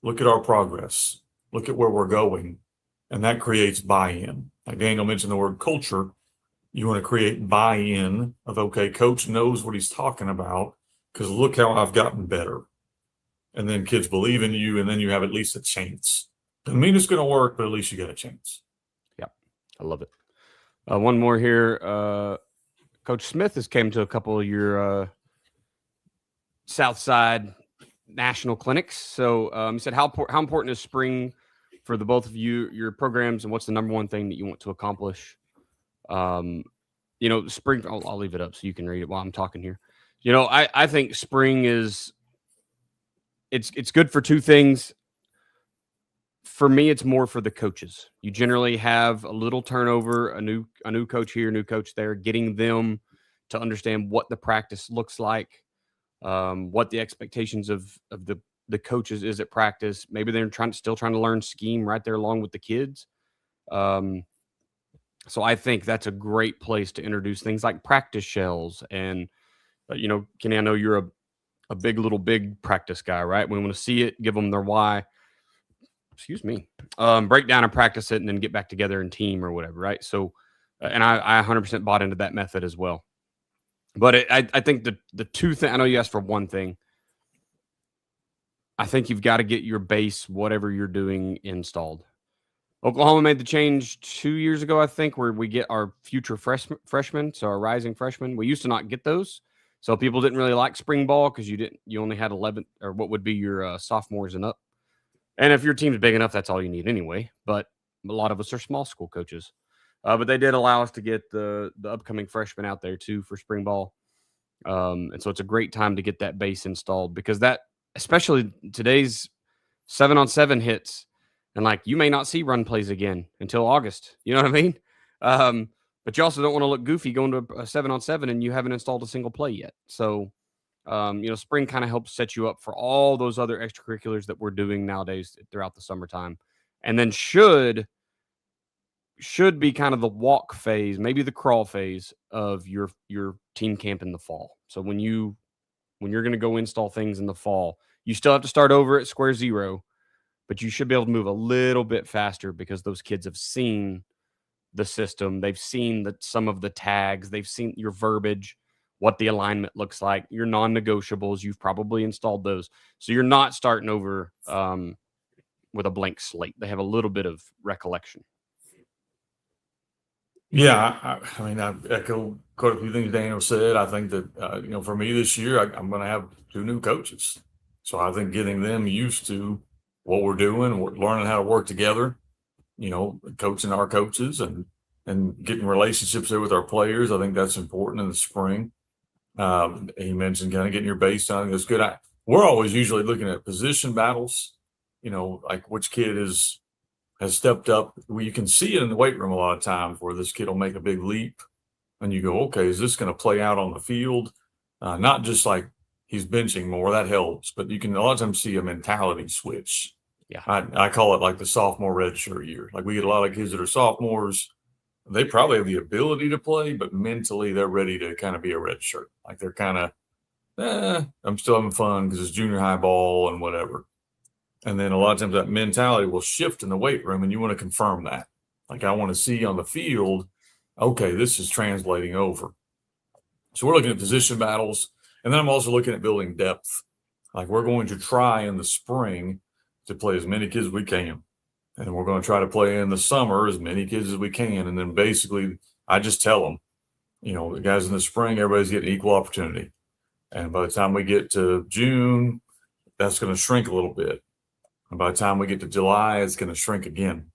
at our progress, look at where we're going. And that creates buy-in. Like Daniel mentioned the word culture. You want to create buy-in of, okay, coach knows what he's talking about because look how I've gotten better. And then kids believe in you, and then you have at least a chance. Doesn't mean it's going to work, but at least you get a chance. Yeah, I love it. One more here. Coach Smith has came to a couple of your Southside national clinics. So he said, how important is spring for the both of you, your programs, and what's the number one thing that you want to accomplish? Spring, I'll leave it up so you can read it while I'm talking here. I think spring is, it's good for two things. For me, it's more for the coaches. You generally have a little turnover, a new coach here, a new coach there, getting them to understand what the practice looks like, what the expectations of the coaches is at practice. Maybe they're still trying to learn scheme right there along with the kids. So I think that's a great place to introduce things like practice shells. And, Kenny, I know you're a big practice guy, right? We want to see it, give them their why. Excuse me. Break down and practice it and then get back together in team or whatever, right? So, and I 100% bought into that method as well. But I think the two things, I know you asked for one thing. I think you've got to get your base, whatever you're doing, installed. Oklahoma made the change 2 years ago, I think, where we get our future freshmen, so our rising freshmen. We used to not get those, so people didn't really like spring ball because you only had 11 or what would be your sophomores and up. And if your team's big enough, that's all you need anyway. But a lot of us are small school coaches. But they did allow us to get the upcoming freshmen out there too for spring ball, and so it's a great time to get that base installed because that, especially today's 7-on-7 hits. And you may not see run plays again until August. You know what I mean? But you also don't want to look goofy going to a 7-on-7 and you haven't installed a single play yet. So, spring kind of helps set you up for all those other extracurriculars that we're doing nowadays throughout the summertime. And then should be kind of the walk phase, maybe the crawl phase of your team camp in the fall. So when you're going to go install things in the fall, you still have to start over at square zero. But you should be able to move a little bit faster because those kids have seen the system. They've seen some of the tags. They've seen your verbiage, what the alignment looks like. Your non-negotiables, you've probably installed those. So you're not starting over with a blank slate. They have a little bit of recollection. Yeah, I echo quite a few things Daniel said. I think that, for me this year, I'm going to have 2 new coaches. So I think getting them used to what we're doing, we're learning how to work together, coaching our coaches and getting relationships there with our players. I think that's important in the spring. He mentioned kind of getting your base done. That's good. We're always usually looking at position battles, like which kid has stepped up. Well, you can see it in the weight room a lot of times where this kid will make a big leap and you go, okay, is this going to play out on the field? Not just like he's benching more, that helps, but you can a lot of times see a mentality switch. Yeah. I call it like the sophomore redshirt year. Like we get a lot of kids that are sophomores. They probably have the ability to play, but mentally they're ready to kind of be a redshirt. Like they're kind of, I'm still having fun because it's junior high ball and whatever. And then a lot of times that mentality will shift in the weight room and you want to confirm that. Like I want to see on the field, okay, this is translating over. So we're looking at position battles, and then I'm also looking at building depth. Like we're going to try in the spring to play as many kids as we can. And we're going to try to play in the summer as many kids as we can. And then basically I just tell them, the guys in the spring, everybody's getting equal opportunity. And by the time we get to June, that's going to shrink a little bit. And by the time we get to July, it's going to shrink again.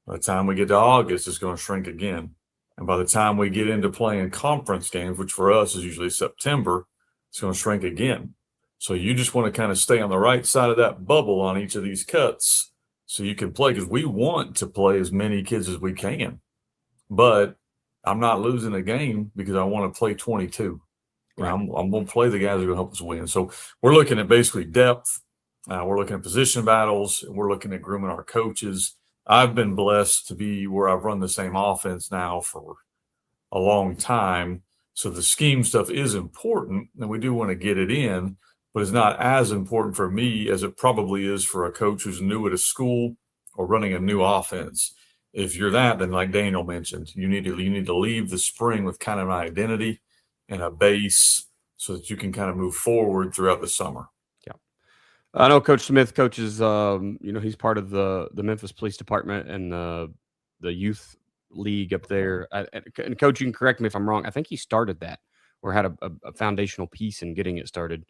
By the time we get to August, it's going to shrink again. And by the time we get into playing conference games, which for us is usually September, it's going to shrink again. So you just want to kind of stay on the right side of that bubble on each of these cuts so you can play, because we want to play as many kids as we can. But I'm not losing a game because I want to play 22. Right. I'm going to play the guys who are going to help us win. So we're looking at basically depth. We're looking at position battles. And we're looking at grooming our coaches. I've been blessed to be where I've run the same offense now for a long time. So the scheme stuff is important, and we do want to get it in, but it's not as important for me as it probably is for a coach who's new at a school or running a new offense. If you're that, then like Daniel mentioned, you need to leave the spring with kind of an identity and a base so that you can kind of move forward throughout the summer. Yeah. I know Coach Smith coaches, he's part of the Memphis Police Department and the youth league up there. And Coach, you can correct me if I'm wrong. I think he started that or had a foundational piece in getting it started.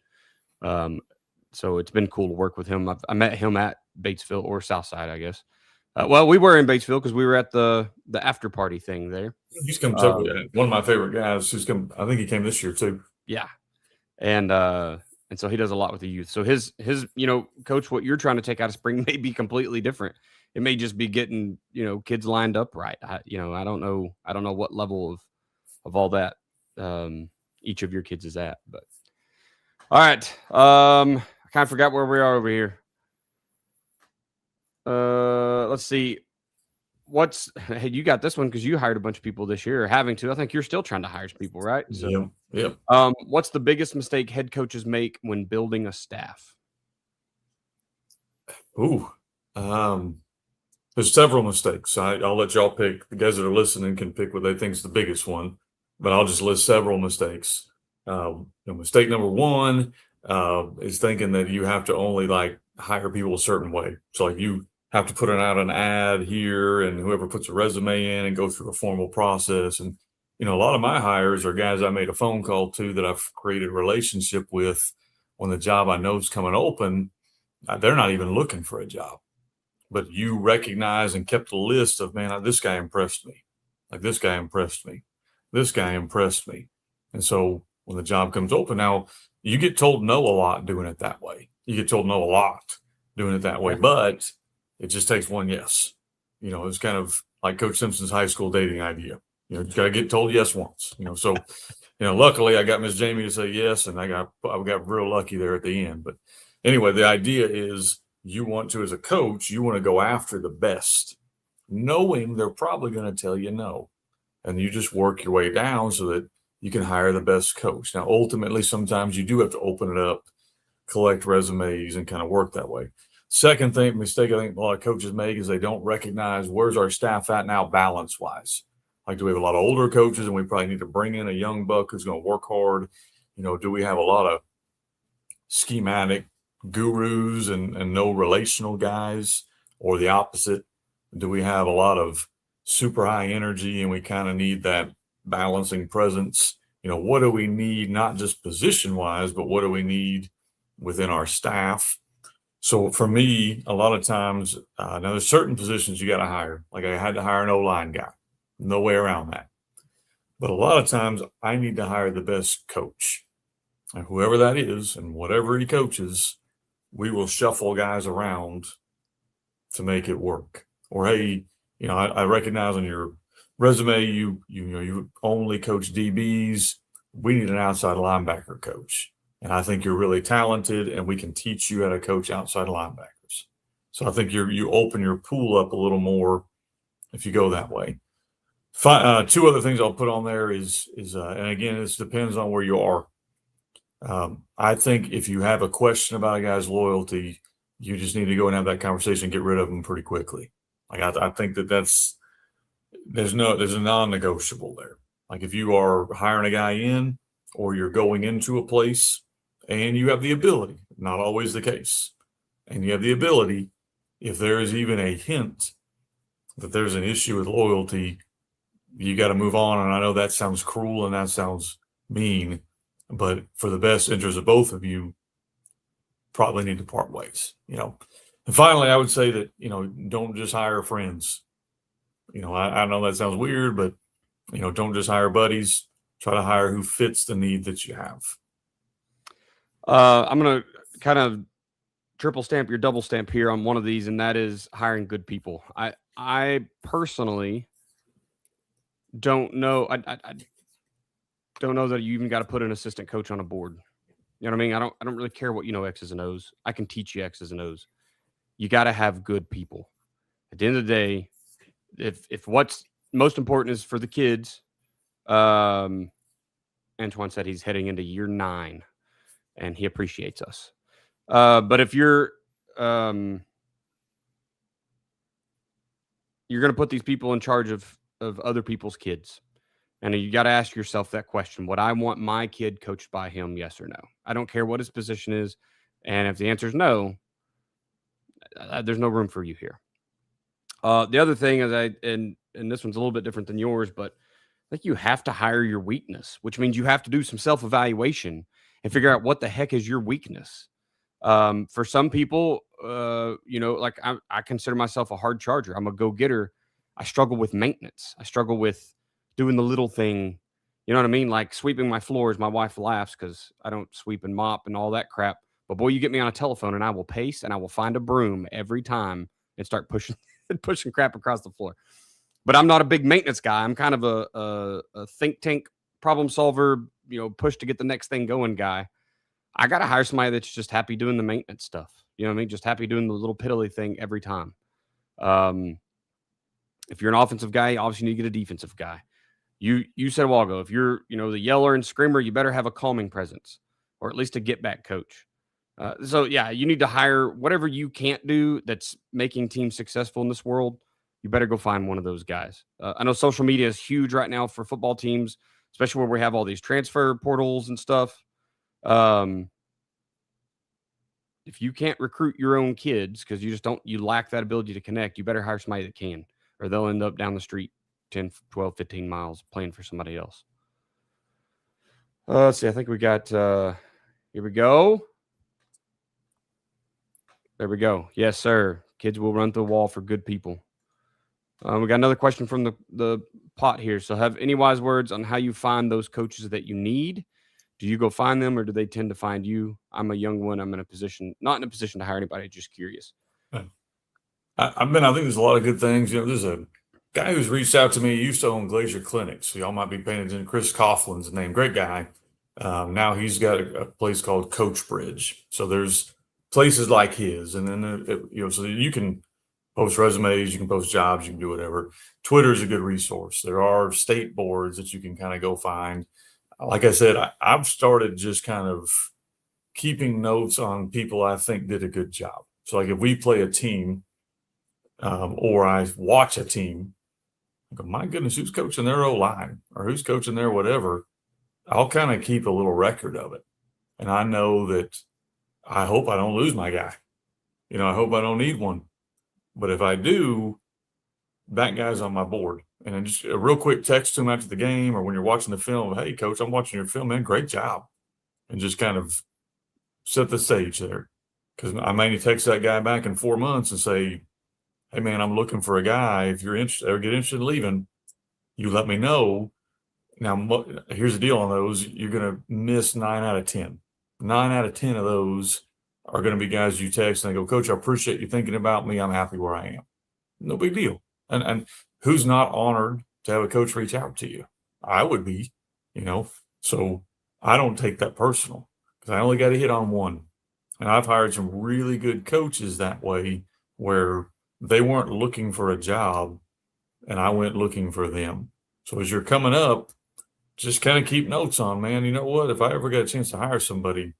So it's been cool to work with him. I met him at Batesville or Southside, I guess. Well, we were in Batesville because we were at the after party thing there. He's come one of my favorite guys who's come. I think he came this year too. Yeah, and so he does a lot with the youth. So his Coach, what you're trying to take out of spring may be completely different. It may just be getting kids lined up right. I don't know what level of all that each of your kids is at, but all right. I kind of forgot where we are over here. Let's see. Hey, you got this one because you hired a bunch of people this year, or having to. I think you're still trying to hire people, right? So, yeah. What's the biggest mistake head coaches make when building a staff? There's several mistakes. I'll let y'all pick. The guys that are listening can pick what they think is the biggest one, but I'll just list several mistakes. Mistake number one is thinking that you have to only hire people a certain way. So you have to put out an ad here, and whoever puts a resume in and go through a formal process. And a lot of my hires are guys I made a phone call to that I've created a relationship with. When the job I know is coming open, they're not even looking for a job, but you recognize and kept a list of, man, this guy impressed me. This guy impressed me. This guy impressed me. And so when the job comes open, now you get told no a lot doing it that way. You get told no a lot doing it that way, but it just takes one yes. It's kind of like Coach Simpson's high school dating idea. You got to get told yes once. So, luckily I got Miss Jamie to say yes, and I got real lucky there at the end. But anyway, the idea is you want to, as a coach, you want to go after the best, knowing they're probably going to tell you no, and you just work your way down so that you can hire the best coach. Now, ultimately, sometimes you do have to open it up, collect resumes, and kind of work that way. Second mistake I think a lot of coaches make is they don't recognize where's our staff at now balance-wise. Do we have a lot of older coaches and we probably need to bring in a young buck who's going to work hard? Do we have a lot of schematic gurus and no relational guys, or the opposite? Do we have a lot of super high energy and we kind of need that balancing presence? What do we need, not just position-wise, but what do we need within our staff? So for me, a lot of times, now there's certain positions you got to hire. I had to hire an O-line guy. No way around that. But a lot of times I need to hire the best coach. And whoever that is and whatever he coaches, we will shuffle guys around to make it work. Or, hey, I recognize on your resume you only coach DBs. We need an outside linebacker coach. And I think you're really talented, and we can teach you how to coach outside linebackers. So I think you open your pool up a little more if you go that way. Two other things I'll put on there is and again, this depends on where you are. I think if you have a question about a guy's loyalty, you just need to go and have that conversation and get rid of them pretty quickly. I think there's a non-negotiable there. If you are hiring a guy in, or you're going into a place and you have the ability, not always the case, and you have the ability, if there is even a hint that there's an issue with loyalty, you got to move on. And I know that sounds cruel and that sounds mean, but for the best interest of both of you, probably need to part ways, And finally, I would say that, don't just hire friends. I know that sounds weird, but, don't just hire buddies. Try to hire who fits the need that you have. I'm going to kind of triple stamp your double stamp here on one of these, and that is hiring good people. I personally don't know. I don't know that you even got to put an assistant coach on a board. You know what I mean? I don't really care what you know X's and O's. I can teach you X's and O's. You got to have good people. At the end of the day, if what's most important is for the kids, Antoine said he's heading into year 9, and he appreciates us. But if you're going to put these people in charge of other people's kids, and you got to ask yourself that question: would I want my kid coached by him? Yes or no? I don't care what his position is, and if the answer is no, there's no room for you here. The other thing is, and this one's a little bit different than yours, but I think you have to hire your weakness, which means you have to do some self-evaluation and figure out what the heck is your weakness. For some people, like I consider myself a hard charger. I'm a go-getter. I struggle with maintenance. I struggle with doing the little thing. You know what I mean? Like sweeping my floors. My wife laughs because I don't sweep and mop and all that crap. But boy, you get me on a telephone and I will pace and I will find a broom every time and start pushing crap across the floor. But I'm not a big maintenance guy. I'm kind of a think tank problem solver, push to get the next thing going guy. I got to hire somebody that's just happy doing the maintenance stuff. You know what I mean? Just happy doing the little piddly thing every time. If you're an offensive guy, obviously you need to get a defensive guy. You said a while ago, if you're, the yeller and screamer, you better have a calming presence or at least a get back coach. So yeah, you need to hire whatever you can't do that's making teams successful in this world. You better go find one of those guys. I know social media is huge right now for football teams, especially where we have all these transfer portals and stuff. If you can't recruit your own kids because you lack that ability to connect, you better hire somebody that can, or they'll end up down the street 10, 12, 15 miles playing for somebody else. Let's see. I think we got, here we go. There we go. Yes, sir. Kids will run through the wall for good people. We got another question from the pot here. So have any wise words on how you find those coaches that you need? Do you go find them or do they tend to find you? I'm a young one. I'm not in a position to hire anybody. Just curious. I think there's a lot of good things. There's a guy who's reached out to me. He used to own Glacier Clinics. So y'all might be paying attention. Chris Coughlin's name. Great guy. Now he's got a place called Coach Bridge. So there's places like his. And then, so you can post resumes, you can post jobs, you can do whatever. Twitter is a good resource. There are state boards that you can kind of go find. Like I said, I've started just kind of keeping notes on people I think did a good job. So like if we play a team or I watch a team, I go, my goodness, who's coaching their O-line or who's coaching their whatever, I'll kind of keep a little record of it. And I know that I hope I don't lose my guy. I hope I don't need one. But if I do, that guy's on my board. And then just a real quick text to him after the game or when you're watching the film, hey, coach, I'm watching your film, man, great job. And just kind of set the stage there. Because I may text that guy back in 4 months and say, hey, man, I'm looking for a guy. If you're interested or get interested in leaving, you let me know. Now, here's the deal on those. You're going to miss 9 out of 10. 9 out of 10 of those are going to be guys you text and they go, coach, I appreciate you thinking about me. I'm happy where I am. No big deal. And who's not honored to have a coach reach out to you? I would be, so I don't take that personal because I only got to hit on one. And I've hired some really good coaches that way where they weren't looking for a job and I went looking for them. So as you're coming up, just kind of keep notes on, man. You know what? If I ever get a chance to hire somebody,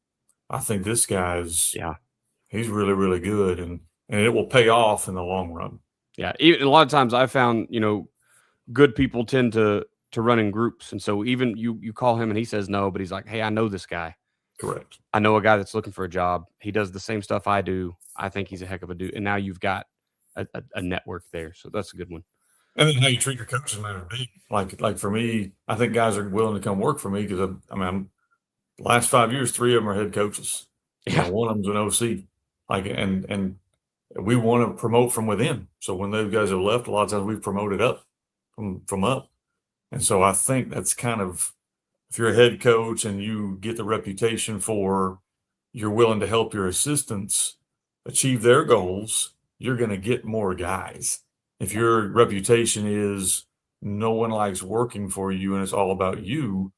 I think this guy's, he's really, really good and it will pay off in the long run. Yeah. Even a lot of times I found, good people tend to to run in groups. And so even you call him and he says no, but he's like, hey, I know this guy. Correct. I know a guy that's looking for a job. He does the same stuff I do. I think he's a heck of a dude. And now you've got a network there. So that's a good one. And then how you treat your coaches matters big. Like for me, I think guys are willing to come work for me because I'm last 5 years, 3 of them are head coaches. You know, one of them's an OC. Like and we want to promote from within. So when those guys have left, a lot of times we've promoted up from up. And so I think that's kind of, if you're a head coach and you get the reputation for you're willing to help your assistants achieve their goals, you're going to get more guys. If your reputation is no one likes working for you and it's all about you,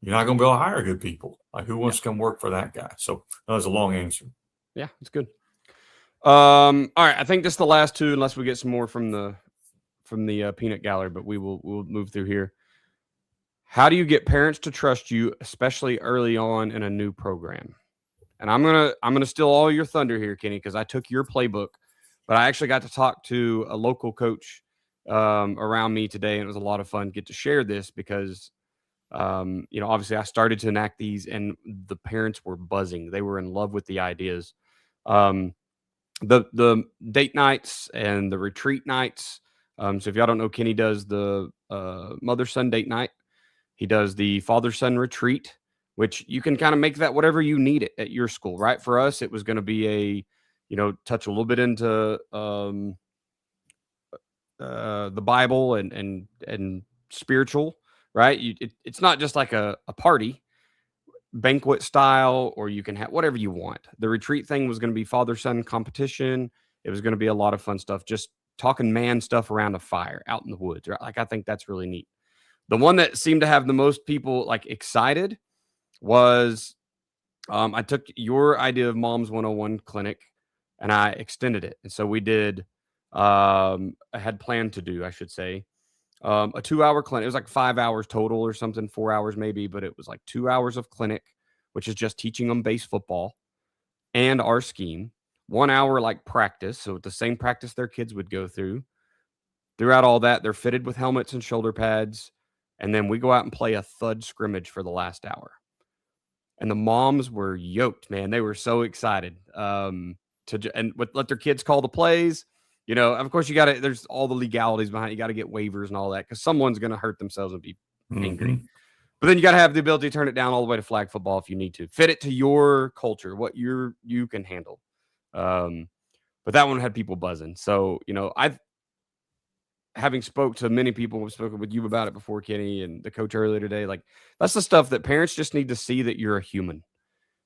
you're not going to be able to hire good people. Like, who wants to come work for that guy? So that was a long answer. Yeah, it's good. All right, I think just the last two, unless we get some more from the peanut gallery, but we'll move through here. How do you get parents to trust you, especially early on in a new program? And I'm gonna steal all your thunder here, Kenny, because I took your playbook, but I actually got to talk to a local coach around me today, and it was a lot of fun to get to share this because obviously I started to enact these, and the parents were buzzing. They were in love with the ideas. The date nights and the retreat nights. So if y'all don't know, Kenny does the mother-son date night. He does the father-son retreat, which you can kind of make that whatever you need it at your school, right? For us, it was going to be touch a little bit into the Bible and spiritual, right? It's not just like a party, banquet style, or you can have whatever you want. The retreat thing was going to be father-son competition. It was going to be a lot of fun stuff, just talking man stuff around a fire out in the woods, right? Like, I think that's really neat. The one that seemed to have the most people like excited was I took your idea of Mom's 101 clinic and I extended it. And so we did, I had planned to do, I should say, a 2-hour clinic. It was like 5 hours total or something, 4 hours maybe, but it was like 2 hours of clinic, which is just teaching them base football and our scheme. 1 hour like practice. So the same practice their kids would go through. Throughout all that, they're fitted with helmets and shoulder pads. And then we go out and play a thud scrimmage for the last hour. And the moms were yoked, man. They were so excited let their kids call the plays. Of course, there's all the legalities behind it. You got to get waivers and all that because someone's going to hurt themselves and be angry. But then you got to have the ability to turn it down all the way to flag football if you need to. Fit it to your culture, what you can handle. But that one had people buzzing. So, having spoke to many people, we've spoken with you about it before, Kenny, and the coach earlier today, like, that's the stuff that parents just need to see, that you're a human.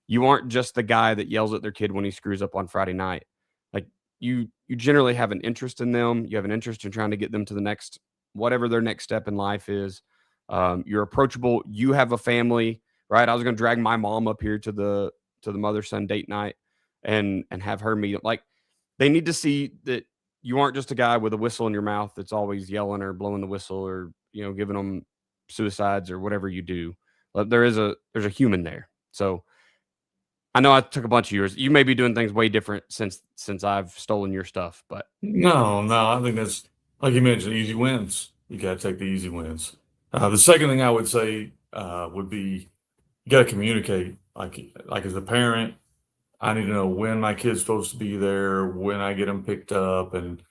You aren't just the guy that yells at their kid when he screws up on Friday night. Like, you generally have an interest in them. You have an interest in trying to get them to the next, whatever their next step in life is. You're approachable. You have a family, right? I was going to drag my mom up here to the mother-son date night and have her meet. Like, they need to see that you aren't just a guy with a whistle in your mouth that's always yelling or blowing the whistle or, giving them suicides or whatever you do. But there's a human there. So I know I took a bunch of yours. You may be doing things way different since I've stolen your stuff, but no, I think that's, like you mentioned, easy wins. You got to take the easy wins. The second thing I would say would be, you got to communicate. Like as a parent, I need to know when my kid's supposed to be there, when I get them picked up, and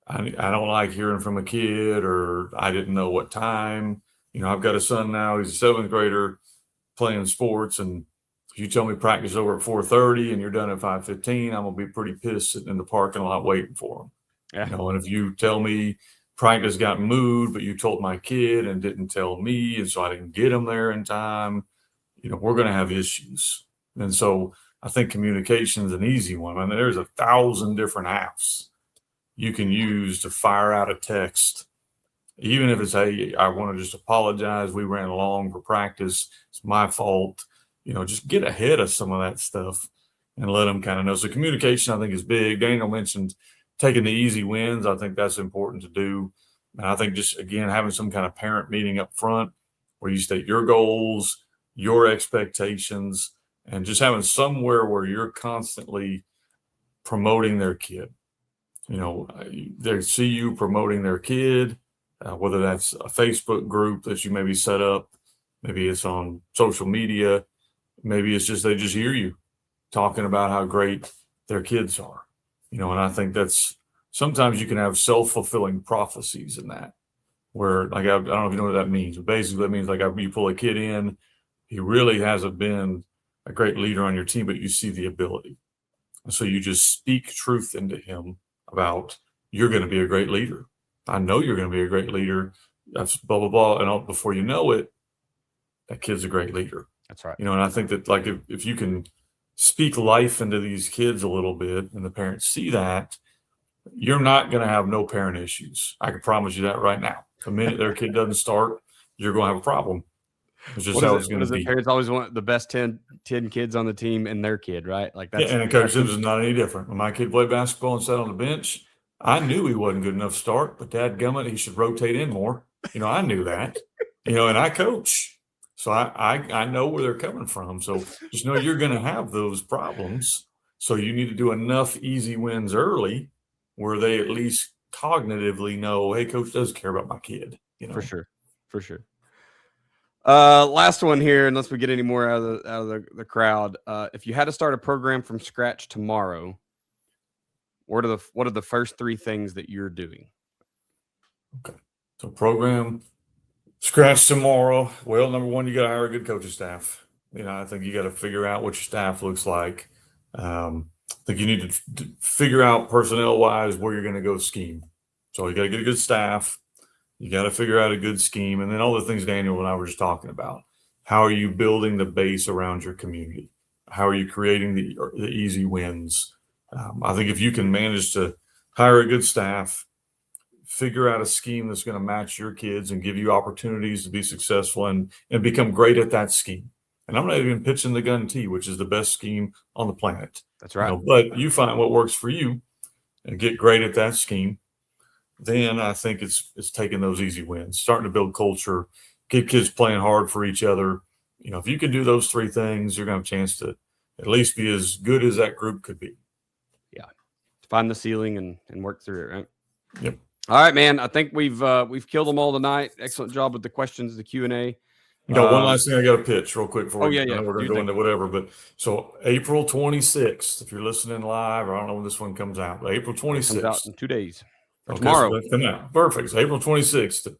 I don't like hearing from a kid or I didn't know what time. I've got a son now; he's a 7th grader playing sports, and if you tell me practice is over at 4:30 and you're done at 5:15, I'm gonna be pretty pissed sitting in the parking lot waiting for him. yeah. And if you tell me practice got moved, but you told my kid and didn't tell me, and so I didn't get him there in time, we're gonna have issues. And so I think communication is an easy one. I mean, there's 1,000 different apps you can use to fire out a text. Even if it's, hey, I want to just apologize. We ran long for practice. It's my fault. Just get ahead of some of that stuff and let them kind of know. So communication, I think, is big. Daniel mentioned taking the easy wins. I think that's important to do. And I think just, again, having some kind of parent meeting up front where you state your goals, your expectations, and just having somewhere where you're constantly promoting their kid. They see you promoting their kid, whether that's a Facebook group that you maybe set up, maybe it's on social media, maybe it's just they just hear you talking about how great their kids are, and I think that's sometimes you can have self-fulfilling prophecies in that, where like I don't know if you know what that means, but basically that means like you pull a kid in, he really hasn't been a great leader on your team, but you see the ability. And so you just speak truth into him about you're going to be a great leader. I know you're going to be a great leader. That's blah, blah, blah. And all, before you know it, that kid's a great leader. That's right. And I think that like if you can speak life into these kids a little bit and the parents see that, you're not going to have no parent issues. I can promise you that right now. The minute their kid doesn't start, you're going to have a problem. It's just how it's going to be. Parents always want the best 10 kids on the team and their kid, right? Like that's, yeah, and Coach Sims is not any different. When my kid played basketball and sat on the bench, I knew he wasn't good enough to start, but dadgummit, he should rotate in more. I knew that, and I coach. So I know where they're coming from. So just know you're going to have those problems. So you need to do enough easy wins early where they at least cognitively know, hey, coach does care about my kid. For sure. Last one here, unless we get any more out of the crowd. If you had to start a program from scratch tomorrow, what are the first three things that you're doing? Okay. So program scratch tomorrow. Well, number one, you got to hire a good coaching staff. I think you got to figure out what your staff looks like. I think you need to figure out personnel wise where you're going to go scheme. So you got to get a good staff. You got to figure out a good scheme. And then all the things Daniel and I were just talking about. How are you building the base around your community? How are you creating the easy wins? I think if you can manage to hire a good staff, figure out a scheme that's going to match your kids and give you opportunities to be successful and become great at that scheme. And I'm not even pitching the gun T, which is the best scheme on the planet. That's right. But you find what works for you and get great at that scheme. Then I think it's taking those easy wins, starting to build culture, get kids playing hard for each other. If you can do those three things, you're going to have a chance to at least be as good as that group could be. Yeah. Find the ceiling and work through it, right? Yep. All right, man. I think we've killed them all tonight. Excellent job with the questions, the Q&A. One last thing I got to pitch real quick before we're going to go into whatever. But so April 26th, if you're listening live, or I don't know when this one comes out, but April 26th. It comes out in 2 days. Okay, tomorrow. So that's coming out. Perfect. It's April 26th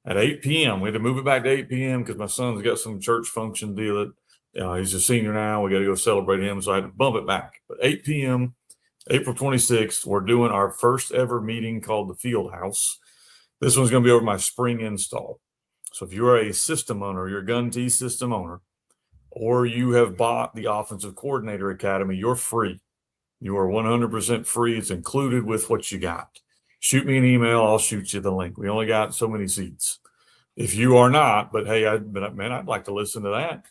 at 8 p.m. We had to move it back to 8 p.m. because my son's got some church function deal that he's a senior now. We got to go celebrate him. So I had to bump it back. But 8 p.m., April 26th, we're doing our first ever meeting called the Field House. This one's going to be over my spring install. So if you're a system owner, you're a Gun T system owner, or you have bought the Offensive Coordinator Academy, you're free. You are 100% free. It's included with what you got. Shoot me an email. I'll shoot you the link. We only got so many seats. If you are not, but hey, I'd like to listen to that.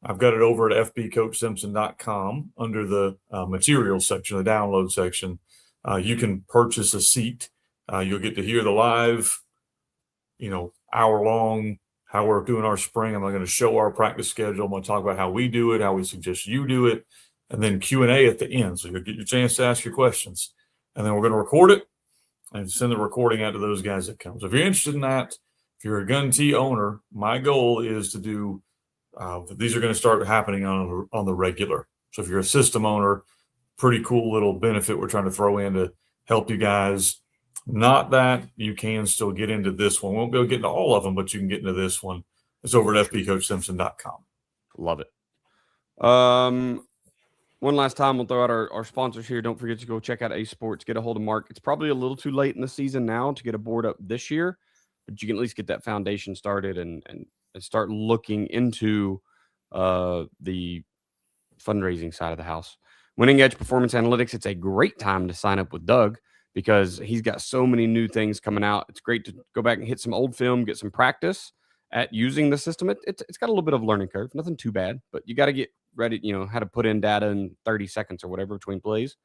I've got it over at fbcoachsimpson.com under the materials section, the download section. You can purchase a seat. You'll get to hear the live, hour long, how we're doing our spring. I'm going to show our practice schedule. I'm going to talk about how we do it, how we suggest you do it, and then Q&A at the end. So you'll get your chance to ask your questions. And then we're going to record it and send the recording out to those guys that come. So if you're interested in that, if you're a Gun T owner, my goal is to do, these are going to start happening on the regular. So if you're a system owner, pretty cool little benefit we're trying to throw in to help you guys. Not that you can still get into this one. We won't be able to get into all of them, but you can get into this one. It's over at fbcoachsimpson.com. Love it. One last time, we'll throw out our sponsors here. Don't forget to go check out Ace Sports. Get a hold of Mark. It's probably a little too late in the season now to get a board up this year, but you can at least get that foundation started and start looking into the fundraising side of the house. Winning Edge Performance Analytics, it's a great time to sign up with Doug because he's got so many new things coming out. It's great to go back and hit some old film, get some practice at using the system. It's got a little bit of a learning curve, nothing too bad, but you got to get ready, how to put in data in 30 seconds or whatever between plays.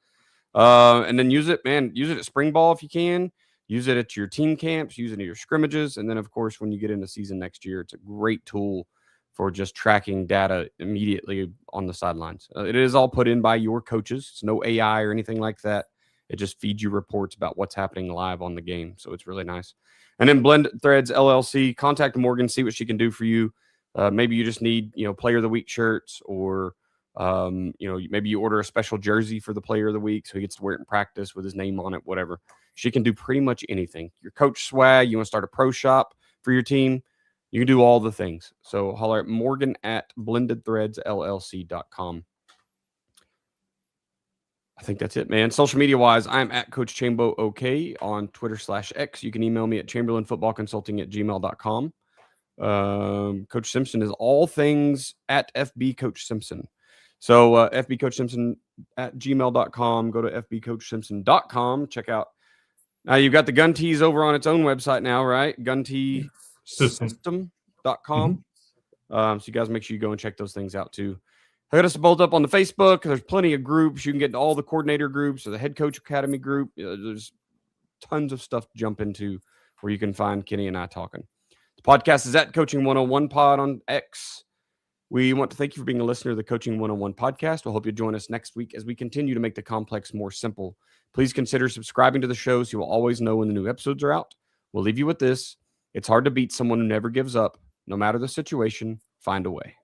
And then use it, man. Use it at spring ball if you can. Use it at your team camps. Use it at your scrimmages. And then, of course, when you get into season next year, it's a great tool for just tracking data immediately on the sidelines. It is all put in by your coaches. It's no AI or anything like that. It just feeds you reports about what's happening live on the game. So it's really nice. And then Blended Threads LLC, contact Morgan, see what she can do for you. Maybe you just need, player of the week shirts, or, maybe you order a special jersey for the player of the week so he gets to wear it in practice with his name on it, whatever. She can do pretty much anything. Your coach swag, you want to start a pro shop for your team, you can do all the things. So holler at Morgan at blendedthreadsllc.com. I think that's it, man. Social media wise, I'm at Coach Chambo OK on Twitter/X. You can email me at chamberlainfootballconsulting@gmail.com. Coach Simpson is all things at FB Coach Simpson. So FB Coach Simpson at gmail.com. Go to fbcoachsimpson.com. Check out. Now you've got the Gun Tees over on its own website now, right? Gunteesystem.com. So you guys make sure you go and check those things out too. I got us both up on the Facebook. There's plenty of groups. You can get into all the coordinator groups or the head coach academy group. There's tons of stuff to jump into where you can find Kenny and I talking. The podcast is at Coaching 101 Pod on X. We want to thank you for being a listener to the Coaching 101 podcast. We'll hope you join us next week as we continue to make the complex more simple. Please consider subscribing to the show so you will always know when the new episodes are out. We'll leave you with this. It's hard to beat someone who never gives up. No matter the situation, find a way.